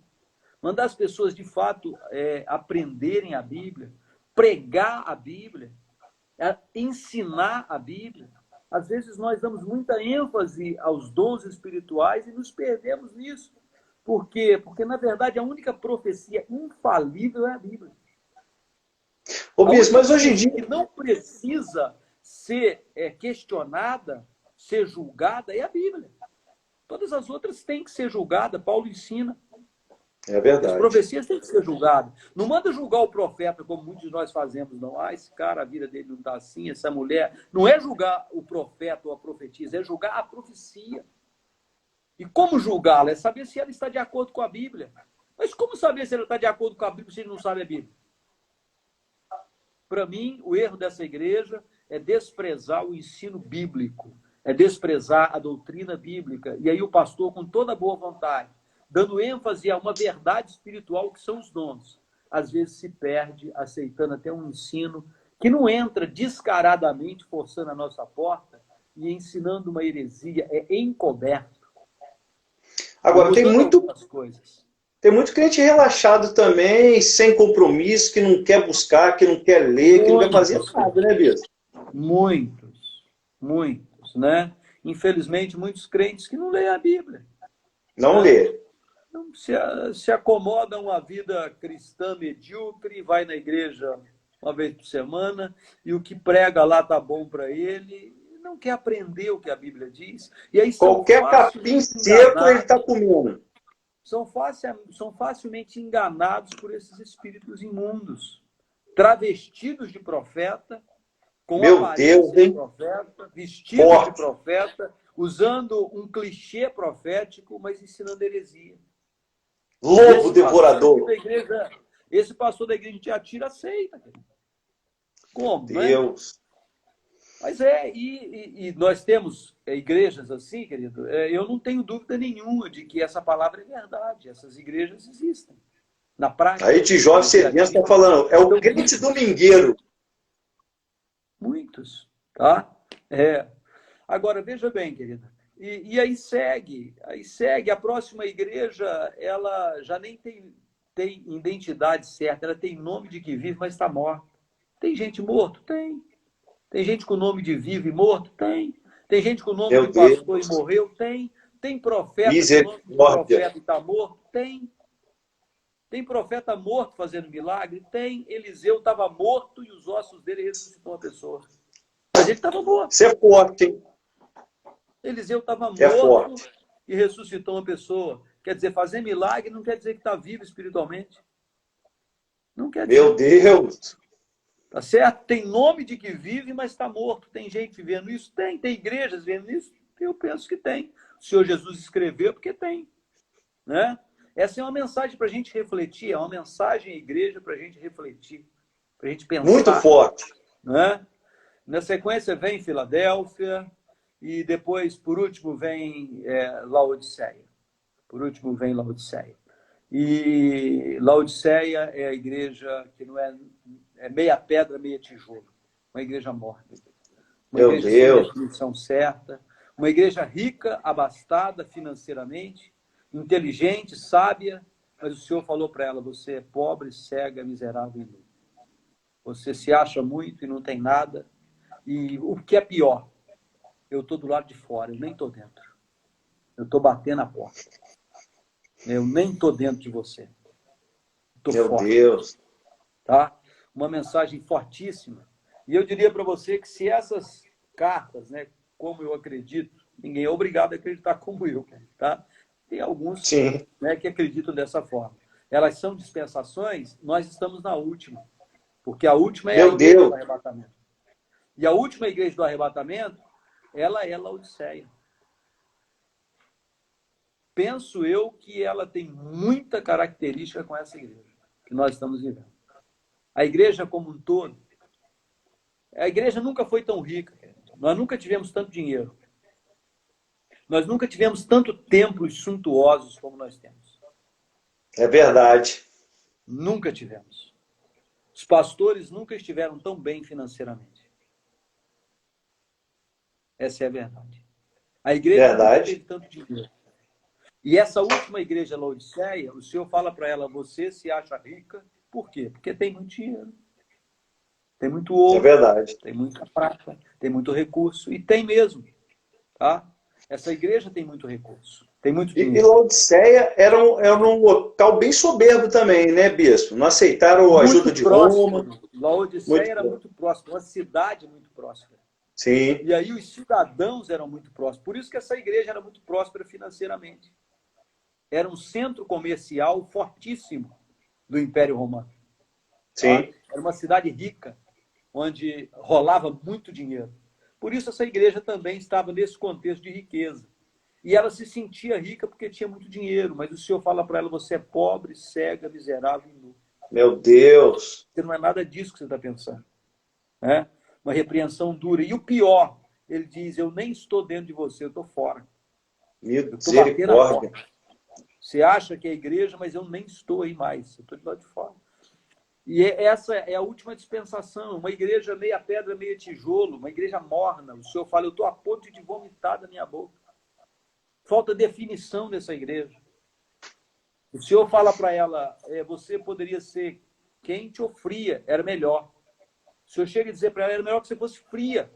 Speaker 3: Mandar as pessoas, de fato, aprenderem a Bíblia. Pregar a Bíblia. Ensinar a Bíblia. Às vezes nós damos muita ênfase aos dons espirituais e nos perdemos nisso. Por quê? Porque, na verdade, a única profecia infalível é a Bíblia.
Speaker 1: Ô, Bispo, mas hoje em dia...
Speaker 3: que não precisa ser questionada, ser julgada, é a Bíblia. Todas as outras têm que ser julgadas. Paulo ensina.
Speaker 1: É verdade.
Speaker 3: As profecias têm que ser julgadas. Não manda julgar o profeta, como muitos de nós fazemos, não. Ah, esse cara, a vida dele não está assim, essa mulher. Não é julgar o profeta ou a profetisa, é julgar a profecia. E como julgá-la? É saber se ela está de acordo com a Bíblia. Mas como saber se ela está de acordo com a Bíblia se ele não sabe a Bíblia? Para mim, o erro dessa igreja é desprezar o ensino bíblico, é desprezar a doutrina bíblica. E aí o pastor, com toda boa vontade, dando ênfase a uma verdade espiritual que são os dons, às vezes se perde aceitando até um ensino que não entra descaradamente forçando a nossa porta, e ensinando uma heresia, encoberto.
Speaker 1: Agora, tem muito
Speaker 3: coisas.
Speaker 1: Tem muito crente relaxado também, sem compromisso, que não quer buscar, que não quer ler, que não quer fazer nada, né, Bispo?
Speaker 3: Muitos, né? Infelizmente, muitos crentes que não leem a Bíblia.
Speaker 1: Não
Speaker 3: né?
Speaker 1: lê.
Speaker 3: Não se acomodam a vida cristã medíocre, vai na igreja uma vez por semana, e o que prega lá tá bom para ele, não quer aprender o que a Bíblia diz. E aí
Speaker 1: Qualquer capim seco ele está comendo.
Speaker 3: São facilmente enganados por esses espíritos imundos, travestidos de profeta, com
Speaker 1: Meu
Speaker 3: aparência
Speaker 1: Deus,
Speaker 3: de profeta, vestidos de profeta, usando um clichê profético, mas ensinando heresia.
Speaker 1: Lobo devorador.
Speaker 3: Esse pastor da igreja te atira, aceita. Como?
Speaker 1: Deus.
Speaker 3: Né? Mas e nós temos igrejas assim, querido, eu não tenho dúvida nenhuma de que essa palavra é verdade, essas igrejas existem. Na prática.
Speaker 1: Aí de jovem Cedença está falando, é o crente domingueiro.
Speaker 3: Muitos, tá? Agora, veja bem, querida, e aí segue, a próxima igreja, ela já nem tem identidade certa, ela tem nome de que vive, mas está morta. Tem gente morto? Tem. Tem gente com nome de vivo e morto? Tem. Tem gente com nome de pastor e morreu? Tem. Tem profeta com nome de profeta e está morto? Tem. Tem profeta morto fazendo milagre? Tem. Eliseu estava morto e os ossos dele ressuscitou uma pessoa. Mas ele estava morto.
Speaker 1: Isso é forte, hein?
Speaker 3: Eliseu estava morto e ressuscitou uma pessoa. Quer dizer, fazer milagre não quer dizer que está vivo espiritualmente. Não quer dizer.
Speaker 1: Meu Deus!
Speaker 3: Tá certo? Tem nome de que vive, mas está morto. Tem gente vendo isso? Tem. Tem igrejas vendo isso? Eu penso que tem. O Senhor Jesus escreveu porque tem. Né? Essa é uma mensagem para a gente refletir. É uma mensagem à igreja para a gente refletir. Para a gente pensar.
Speaker 1: Muito forte.
Speaker 3: Né? Na sequência vem Filadélfia e depois, por último, vem Laodiceia. Por último, vem Laodiceia. E Laodiceia é a igreja que não é meia pedra, meia tijolo. Uma igreja morta. Uma igreja sem definição certa. Uma igreja rica, abastada financeiramente, inteligente, sábia, mas o Senhor falou para ela, você é pobre, cega, miserável e nu. Você se acha muito e não tem nada. E o que é pior, eu estou do lado de fora, eu nem estou dentro. Eu estou batendo a porta. Eu nem estou dentro de você. Estou fora.
Speaker 1: Meu Deus.
Speaker 3: Tá? Uma mensagem fortíssima. E eu diria para você que se essas cartas, né, como eu acredito, ninguém é obrigado a acreditar como eu, tá? Tem alguns, né, que acreditam dessa forma. Elas são dispensações, nós estamos na última. Porque a última é a igreja do arrebatamento. E a última igreja do arrebatamento, ela é Laodiceia. Penso eu que ela tem muita característica com essa igreja que nós estamos vivendo. A igreja como um todo, a igreja nunca foi tão rica. Nós nunca tivemos tanto dinheiro. Nós nunca tivemos tanto templos suntuosos como nós temos.
Speaker 1: É verdade.
Speaker 3: Nunca tivemos. Os pastores nunca estiveram tão bem financeiramente. Essa é a verdade. A igreja nunca teve tanto dinheiro. E essa última igreja Laodiceia, o Senhor fala para ela, você se acha rica, por quê? Porque tem muito dinheiro. Tem muito ouro.
Speaker 1: É verdade.
Speaker 3: Tem muita prata, tem muito recurso. E tem mesmo. Tá? Essa igreja tem muito recurso. Tem muito dinheiro.
Speaker 1: E Laodiceia era um local bem soberbo também, né, Bispo? Não aceitaram a ajuda de Roma.
Speaker 3: Laodiceia era muito próximo. Uma cidade muito próspera.
Speaker 1: Sim.
Speaker 3: E aí os cidadãos eram muito próximos. Por isso que essa igreja era muito próspera financeiramente. Era um centro comercial fortíssimo do Império Romano.
Speaker 1: Sim.
Speaker 3: Tá? Era uma cidade rica, onde rolava muito dinheiro. Por isso essa igreja também estava nesse contexto de riqueza. E ela se sentia rica porque tinha muito dinheiro, mas o Senhor fala para ela, você é pobre, cega, miserável e nu.
Speaker 1: Meu Deus!
Speaker 3: Porque não é nada disso que você está pensando. Né? Uma repreensão dura. E o pior, ele diz, eu nem estou dentro de você, eu estou fora.
Speaker 1: Misericórdia.
Speaker 3: Você acha que é igreja, mas eu nem estou aí mais. Eu estou de lado de fora. E essa é a última dispensação, uma igreja meia pedra, meia tijolo, uma igreja morna. O Senhor fala, eu estou a ponto de vomitar da minha boca. Falta definição dessa igreja. O Senhor fala para ela, você poderia ser quente ou fria, era melhor. O Senhor chega a dizer para ela, era melhor que você fosse fria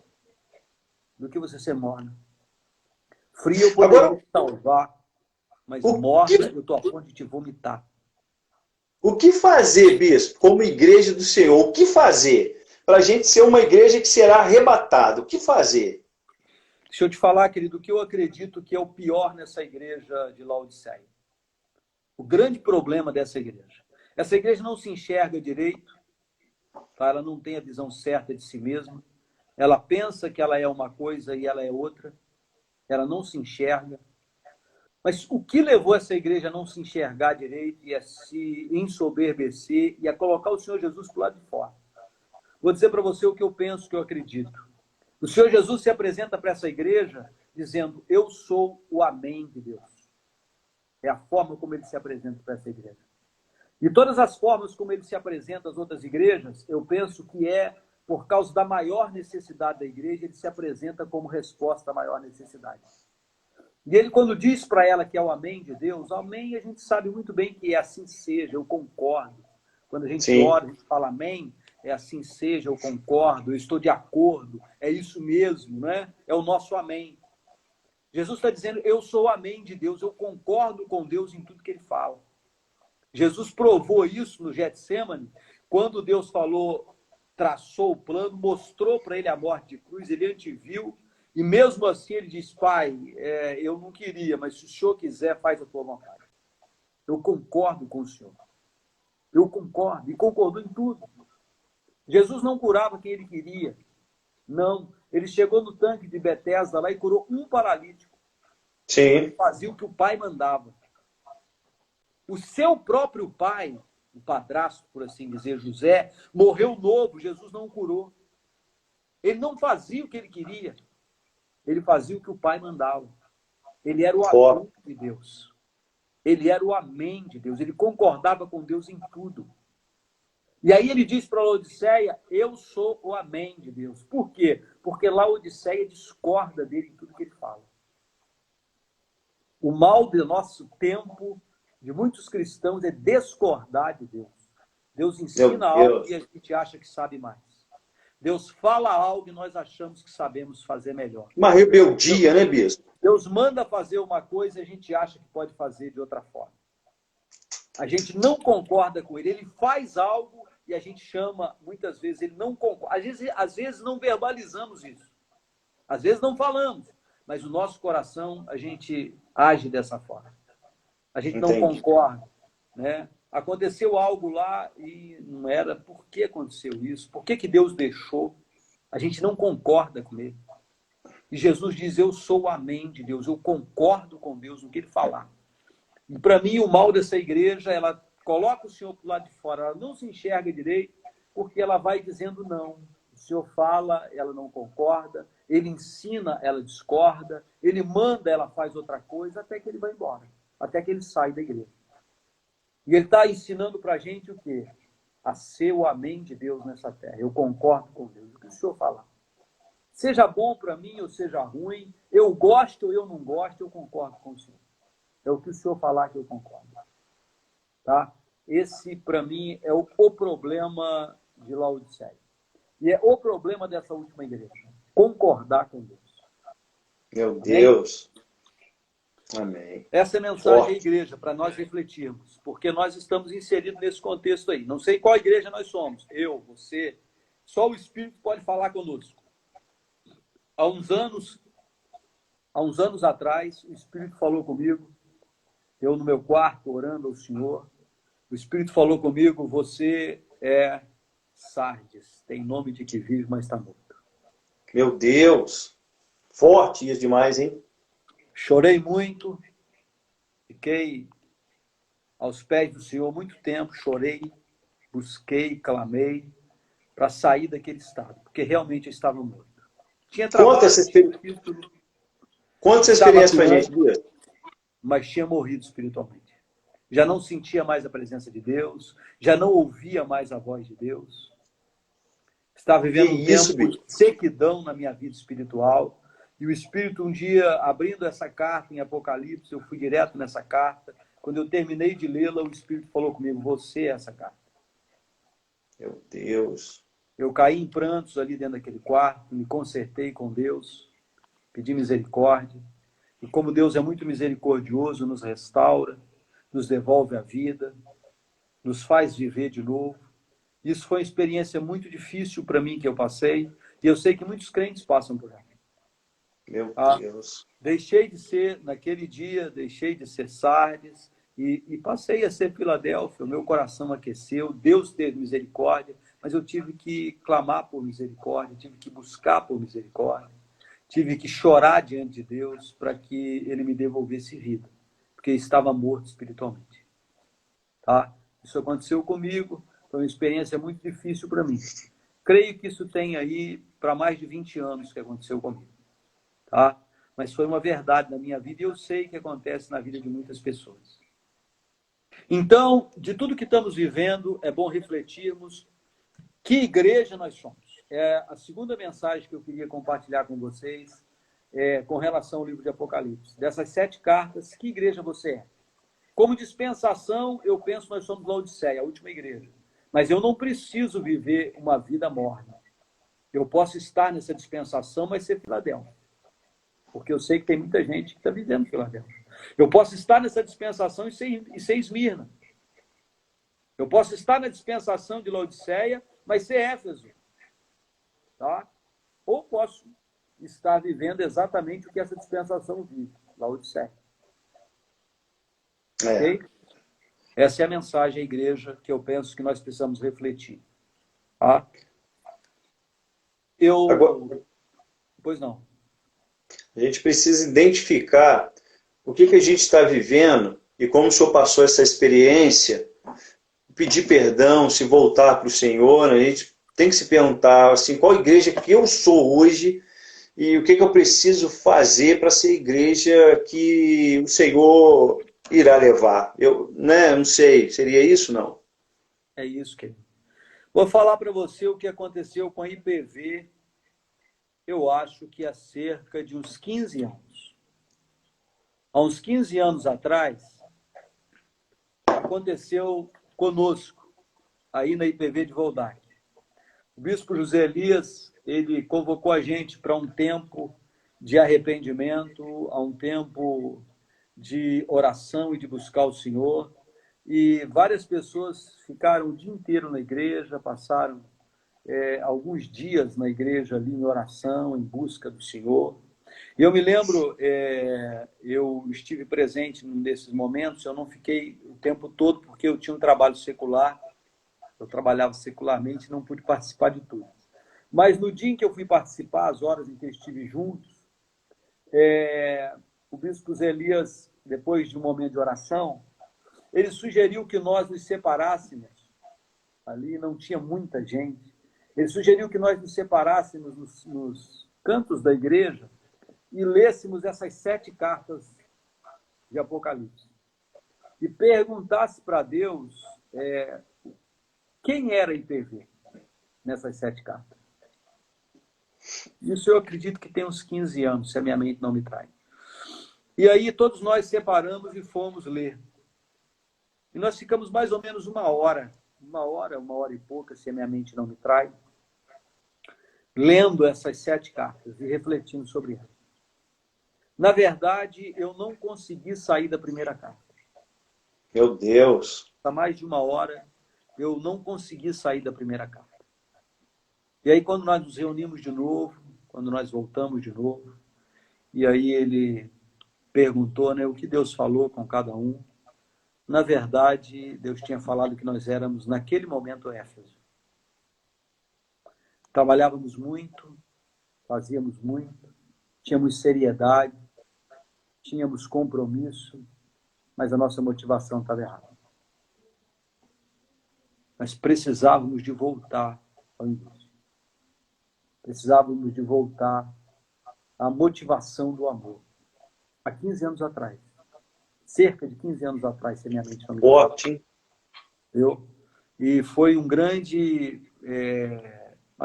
Speaker 3: do que você ser morna. Fria eu poderia te salvar, mas morna eu estou a ponto de te vomitar.
Speaker 1: O que fazer, bispo, como igreja do Senhor? O que fazer para a gente ser uma igreja que será arrebatada? O que fazer?
Speaker 3: Deixa eu te falar, querido, o que eu acredito que é o pior nessa igreja de Laodiceia. O grande problema dessa igreja. Essa igreja não se enxerga direito, tá? Ela não tem a visão certa de si mesma. Ela pensa que ela é uma coisa e ela é outra. Ela não se enxerga. Mas o que levou essa igreja a não se enxergar direito e a se ensoberbecer e a colocar o Senhor Jesus para o lado de fora? Vou dizer para você o que eu penso, o que eu acredito. O Senhor Jesus se apresenta para essa igreja dizendo, eu sou o amém de Deus. É a forma como ele se apresenta para essa igreja. E todas as formas como ele se apresenta às outras igrejas, eu penso que é por causa da maior necessidade da igreja, ele se apresenta como resposta à maior necessidade. E ele, quando diz para ela que é o amém de Deus, amém, a gente sabe muito bem que é assim seja, eu concordo. Quando a gente ora, a gente fala amém, é assim seja, eu concordo, eu estou de acordo, é isso mesmo, né? É o nosso amém. Jesus está dizendo, eu sou o amém de Deus, eu concordo com Deus em tudo que ele fala. Jesus provou isso no Getsemane, quando Deus falou, traçou o plano, mostrou para ele a morte de cruz, ele anteviu, e mesmo assim ele diz, pai, eu não queria, mas se o senhor quiser, faz a tua vontade. Eu concordo com o senhor. Eu concordo, e concordou em tudo. Jesus não curava quem ele queria. Não. Ele chegou no tanque de Betesda lá e curou um paralítico.
Speaker 1: Sim.
Speaker 3: Ele fazia o que o pai mandava. O seu próprio pai, o padrasto, por assim dizer, José, morreu novo, Jesus não o curou. Ele não fazia o que ele queria. Ele fazia o que o pai mandava. Ele era o amém de Deus. Ele era o amém de Deus. Ele concordava com Deus em tudo. E aí ele diz para Laodiceia, eu sou o amém de Deus. Por quê? Porque Laodiceia discorda dele em tudo que ele fala. O mal do nosso tempo, de muitos cristãos, é discordar de Deus. Deus ensina algo e a gente acha que sabe mais. Deus fala algo e nós achamos que sabemos fazer melhor.
Speaker 1: Uma rebeldia, né, bispo?
Speaker 3: Deus manda fazer uma coisa e a gente acha que pode fazer de outra forma. A gente não concorda com ele. Ele faz algo e a gente chama, muitas vezes, ele não concorda. Às vezes não verbalizamos isso. Às vezes não falamos. Mas o nosso coração, a gente age dessa forma. A gente não concorda, né? Aconteceu algo lá e não era. Por que aconteceu isso? Por que Deus deixou? A gente não concorda com ele. E Jesus diz, eu sou o amém de Deus. Eu concordo com Deus no que ele falar. E para mim, o mal dessa igreja, ela coloca o Senhor para o lado de fora. Ela não se enxerga direito, porque ela vai dizendo não. O Senhor fala, ela não concorda. Ele ensina, ela discorda. Ele manda, ela faz outra coisa, até que ele vai embora. Até que ele sai da igreja. E ele está ensinando para a gente o quê? A ser o amém de Deus nessa terra. Eu concordo com Deus. O que o Senhor falar? Seja bom para mim ou seja ruim, eu gosto ou eu não gosto, eu concordo com o Senhor. É o que o Senhor falar que eu concordo. Tá? Esse, para mim, é o problema de Laodiceia. E é o problema dessa última igreja. Concordar com Deus.
Speaker 1: Meu Deus. Amém.
Speaker 3: Essa é a mensagem da igreja, para nós refletirmos. Porque nós estamos inseridos nesse contexto aí. Não sei qual igreja nós somos. Eu, você. Só o Espírito pode falar conosco. Há uns anos atrás, o Espírito falou comigo. Eu no meu quarto, orando ao Senhor. O Espírito falou comigo, você é Sardes. Tem nome de que vive, mas está morto.
Speaker 1: Meu Deus. Forte isso demais, hein?
Speaker 3: Chorei muito. Fiquei aos pés do Senhor muito tempo. Chorei, busquei, clamei para sair daquele estado. Porque realmente eu estava morto. Tinha trabalho,
Speaker 1: Conta essa experiência para a gente, Bia.
Speaker 3: mas tinha morrido espiritualmente. já não sentia mais a presença de Deus, já não ouvia mais a voz de Deus. Estava
Speaker 1: Que
Speaker 3: vivendo um
Speaker 1: isso,
Speaker 3: tempo de
Speaker 1: bispo?
Speaker 3: sequidão na minha vida espiritual. E o Espírito, um dia, abrindo essa carta em Apocalipse, eu fui direto nessa carta. Quando eu terminei de lê-la, o Espírito falou comigo: você é essa carta.
Speaker 1: Meu Deus.
Speaker 3: Eu caí em prantos ali dentro daquele quarto, me consertei com Deus, pedi misericórdia. E como Deus é muito misericordioso, nos restaura, nos devolve a vida, nos faz viver de novo. Isso foi uma experiência muito difícil para mim que eu passei, e eu sei que muitos crentes passam por ela.
Speaker 1: Meu
Speaker 3: Ah,
Speaker 1: Deus.
Speaker 3: deixei de ser, naquele dia, deixei de ser Sardes e passei a ser Filadélfia. O meu coração aqueceu, Deus teve misericórdia, mas eu tive que clamar por misericórdia, tive que buscar por misericórdia, tive que chorar diante de Deus para que Ele me devolvesse vida, porque estava morto espiritualmente. Tá? Isso aconteceu comigo, foi uma experiência muito difícil para mim. Creio que isso tem aí para mais de 20 anos que aconteceu comigo. Tá? Mas foi uma verdade na minha vida e eu sei que acontece na vida de muitas pessoas. Então, de tudo que estamos vivendo, é bom refletirmos que igreja nós somos. É a segunda mensagem que eu queria compartilhar com vocês com relação ao livro de Apocalipse. Dessas 7 cartas, que igreja você é? Como dispensação, eu penso que nós somos Laodiceia, a última igreja. Mas eu não preciso viver uma vida morna. Eu posso estar nessa dispensação, mas ser Filadélfia. Porque eu sei que tem muita gente que está vivendo Filadélfia. Eu posso estar nessa dispensação e ser Esmirna. Eu posso estar na dispensação de Laodiceia, mas ser Éfeso. Tá? Ou posso estar vivendo exatamente o que essa dispensação vive, Laodiceia. Ok? Essa é a mensagem à igreja que eu penso que nós precisamos refletir. Tá?
Speaker 1: Agora,
Speaker 3: Pois não.
Speaker 1: a gente precisa identificar o que a gente está vivendo e como o senhor passou essa experiência, pedir perdão, se voltar para o Senhor. A gente tem que se perguntar assim, qual igreja que eu sou hoje e o que eu preciso fazer para ser a igreja que o Senhor irá levar. Eu não sei, seria isso não?
Speaker 3: É isso, querido. Vou falar para você o que aconteceu com a IPV, eu acho que há cerca de uns 15 anos. Há uns 15 anos atrás, aconteceu conosco, aí na IPV de Voldac. O bispo José Elias, ele convocou a gente para um tempo de arrependimento, a um tempo de oração e de buscar o Senhor. E várias pessoas ficaram o dia inteiro na igreja, passaram alguns dias na igreja ali em oração, em busca do Senhor. E eu me lembro, eu estive presente nesses momentos, eu não fiquei o tempo todo porque eu tinha um trabalho secular, eu trabalhava secularmente e não pude participar de tudo. Mas no dia em que eu fui participar, as horas em que estive juntos, o bispo Zé Elias, depois de um momento de oração, ele sugeriu que nós nos separássemos. Ali não tinha muita gente. Ele sugeriu que nós nos separássemos nos cantos da igreja e lêssemos essas 7 cartas de Apocalipse. E perguntasse para Deus quem era a IPV nessas 7 cartas. Isso eu acredito que tem uns 15 anos, se a minha mente não me trai. E aí todos nós separamos e fomos ler. E nós ficamos mais ou menos uma hora e pouca, se a minha mente não me trai, lendo essas 7 cartas e refletindo sobre elas. Na verdade, eu não consegui sair da primeira carta.
Speaker 1: Meu Deus!
Speaker 3: Há mais de uma hora, eu não consegui sair da primeira carta. E aí, quando nós nos reunimos de novo, quando nós voltamos de novo, e aí ele perguntou, o que Deus falou com cada um. Na verdade, Deus tinha falado que nós éramos, naquele momento, Éfeso. Trabalhávamos muito, fazíamos muito, tínhamos seriedade, tínhamos compromisso, mas a nossa motivação estava errada. Nós precisávamos de voltar ao início. Precisávamos de voltar à motivação do amor. Há 15 anos atrás. cerca de 15 anos atrás, se minha mente não me engano.
Speaker 1: Forte, hein?
Speaker 3: E foi uma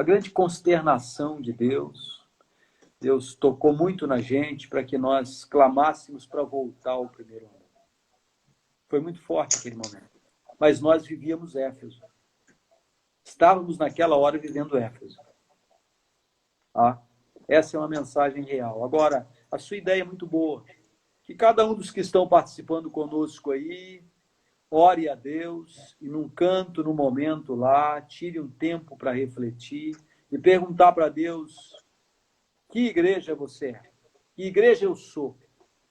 Speaker 3: grande consternação de Deus. Deus tocou muito na gente para que nós clamássemos para voltar ao primeiro amor. Foi muito forte aquele momento. Mas nós vivíamos Éfeso. Estávamos naquela hora vivendo Éfeso. Tá? Essa é uma mensagem real. Agora, a sua ideia é muito boa. Que cada um dos que estão participando conosco aí ore a Deus e num canto, num momento lá, tire um tempo para refletir e perguntar para Deus: que igreja você é? Que igreja eu sou?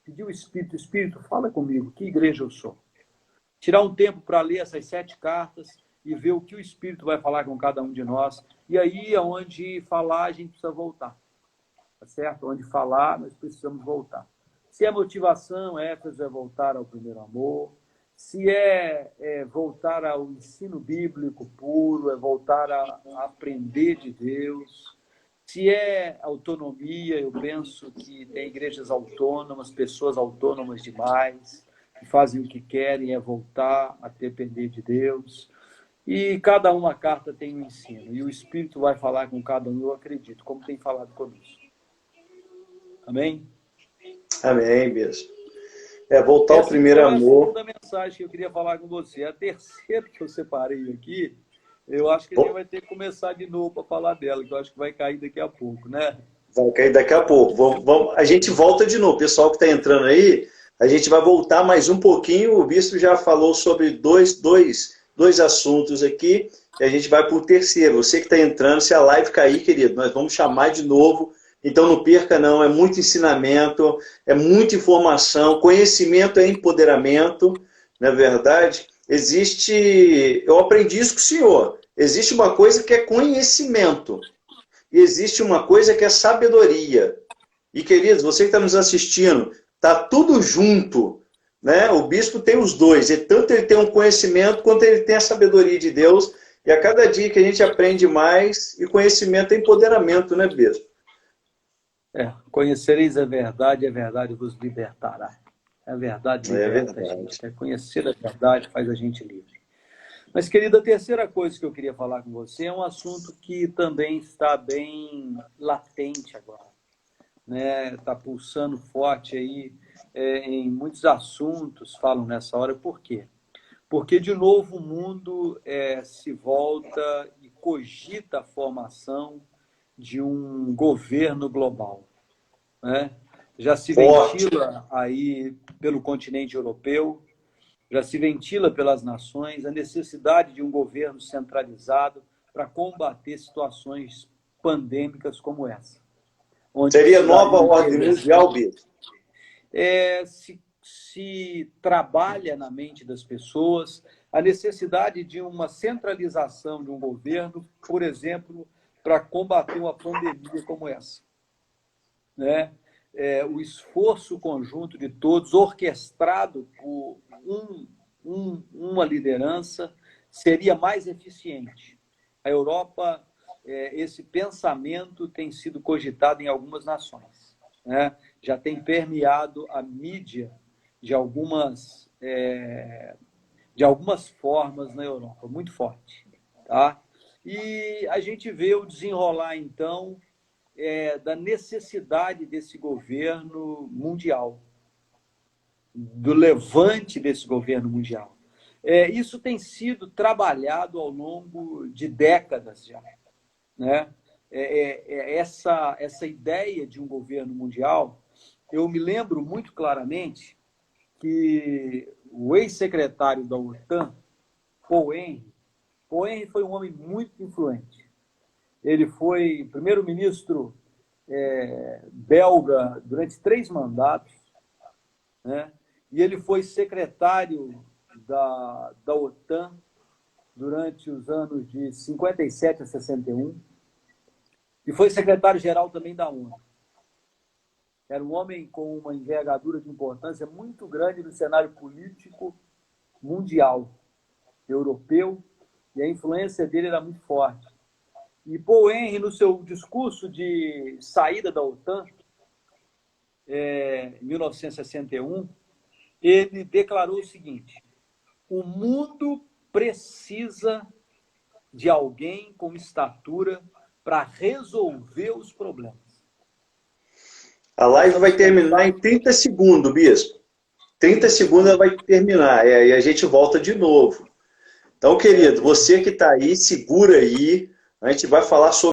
Speaker 3: Pedir o Espírito, fala comigo, que igreja eu sou? Tirar um tempo para ler essas 7 cartas e ver o que o Espírito vai falar com cada um de nós. E aí, aonde falar, a gente precisa voltar. Tá certo? Onde falar, nós precisamos voltar. Se é motivação, Éfeso é voltar ao primeiro amor. Se é voltar ao ensino bíblico puro, é voltar a aprender de Deus. Se é autonomia, eu penso que tem igrejas autônomas, pessoas autônomas demais, que fazem o que querem, é voltar a depender de Deus. E cada uma carta tem um ensino, e o Espírito vai falar com cada um, eu acredito, como tem falado conosco. Amém?
Speaker 1: Amém, bispo. Voltar ao primeiro amor.
Speaker 3: É a segunda mensagem que eu queria falar com você. A terceira que eu separei aqui, eu acho que a gente vai ter que começar de novo para falar dela, que eu acho que vai cair daqui a pouco, né?
Speaker 1: Vai cair daqui a pouco. A gente volta de novo. O pessoal que está entrando aí, a gente vai voltar mais um pouquinho. O bispo já falou sobre dois assuntos aqui, e a gente vai para o terceiro. Você que está entrando, se a live cair, querido, nós vamos chamar de novo. Então não perca não, é muito ensinamento, é muita informação, conhecimento é empoderamento, não é verdade? Eu aprendi isso com o senhor, existe uma coisa que é conhecimento, e existe uma coisa que é sabedoria. E queridos, você que está nos assistindo, está tudo junto, né? O bispo tem os dois, tanto ele tem um conhecimento, quanto ele tem a sabedoria de Deus, e a cada dia que a gente aprende mais, e conhecimento é empoderamento, né, bispo?
Speaker 3: Conhecereis a verdade vos libertará. A verdade liberta a gente. Conhecer a verdade faz a gente livre. Mas, querida, a terceira coisa que eu queria falar com você é um assunto que também está bem latente agora. Né? Está pulsando forte aí em muitos assuntos, falam nessa hora. Por quê? Porque, de novo, o mundo se volta e cogita a formação de um governo global. Né? Já se ventila aí pelo continente europeu, já se ventila pelas nações a necessidade de um governo centralizado para combater situações pandêmicas como essa.
Speaker 1: Seria nova ordem mundial, Bispo?
Speaker 3: Se trabalha na mente das pessoas a necessidade de uma centralização de um governo, por exemplo, para combater uma pandemia como essa. Né? O esforço conjunto de todos, orquestrado por uma liderança, seria mais eficiente. A Europa, esse pensamento tem sido cogitado em algumas nações. Né? Já tem permeado a mídia de algumas formas na Europa, muito forte. Tá? E a gente vê o desenrolar, então, da necessidade desse governo mundial, do levante desse governo mundial. Isso tem sido trabalhado ao longo de décadas já. Né? Essa ideia de um governo mundial, eu me lembro muito claramente que o ex-secretário da OTAN, Paul Henry foi um homem muito influente. Ele foi primeiro-ministro belga durante 3 mandatos, né? E ele foi secretário da OTAN durante os anos de 57 a 61, e foi secretário-geral também da ONU. Era um homem com uma envergadura de importância muito grande no cenário político mundial, europeu, e a influência dele era muito forte. E Paul Henry, no seu discurso de saída da OTAN, em 1961, ele declarou o seguinte: o mundo precisa de alguém com estatura para resolver os problemas.
Speaker 1: A live vai terminar em 30 segundos, Bispo. 30 segundos ela vai terminar, e a gente volta de novo. Então, querido, você que está aí, segura aí. A gente vai falar sobre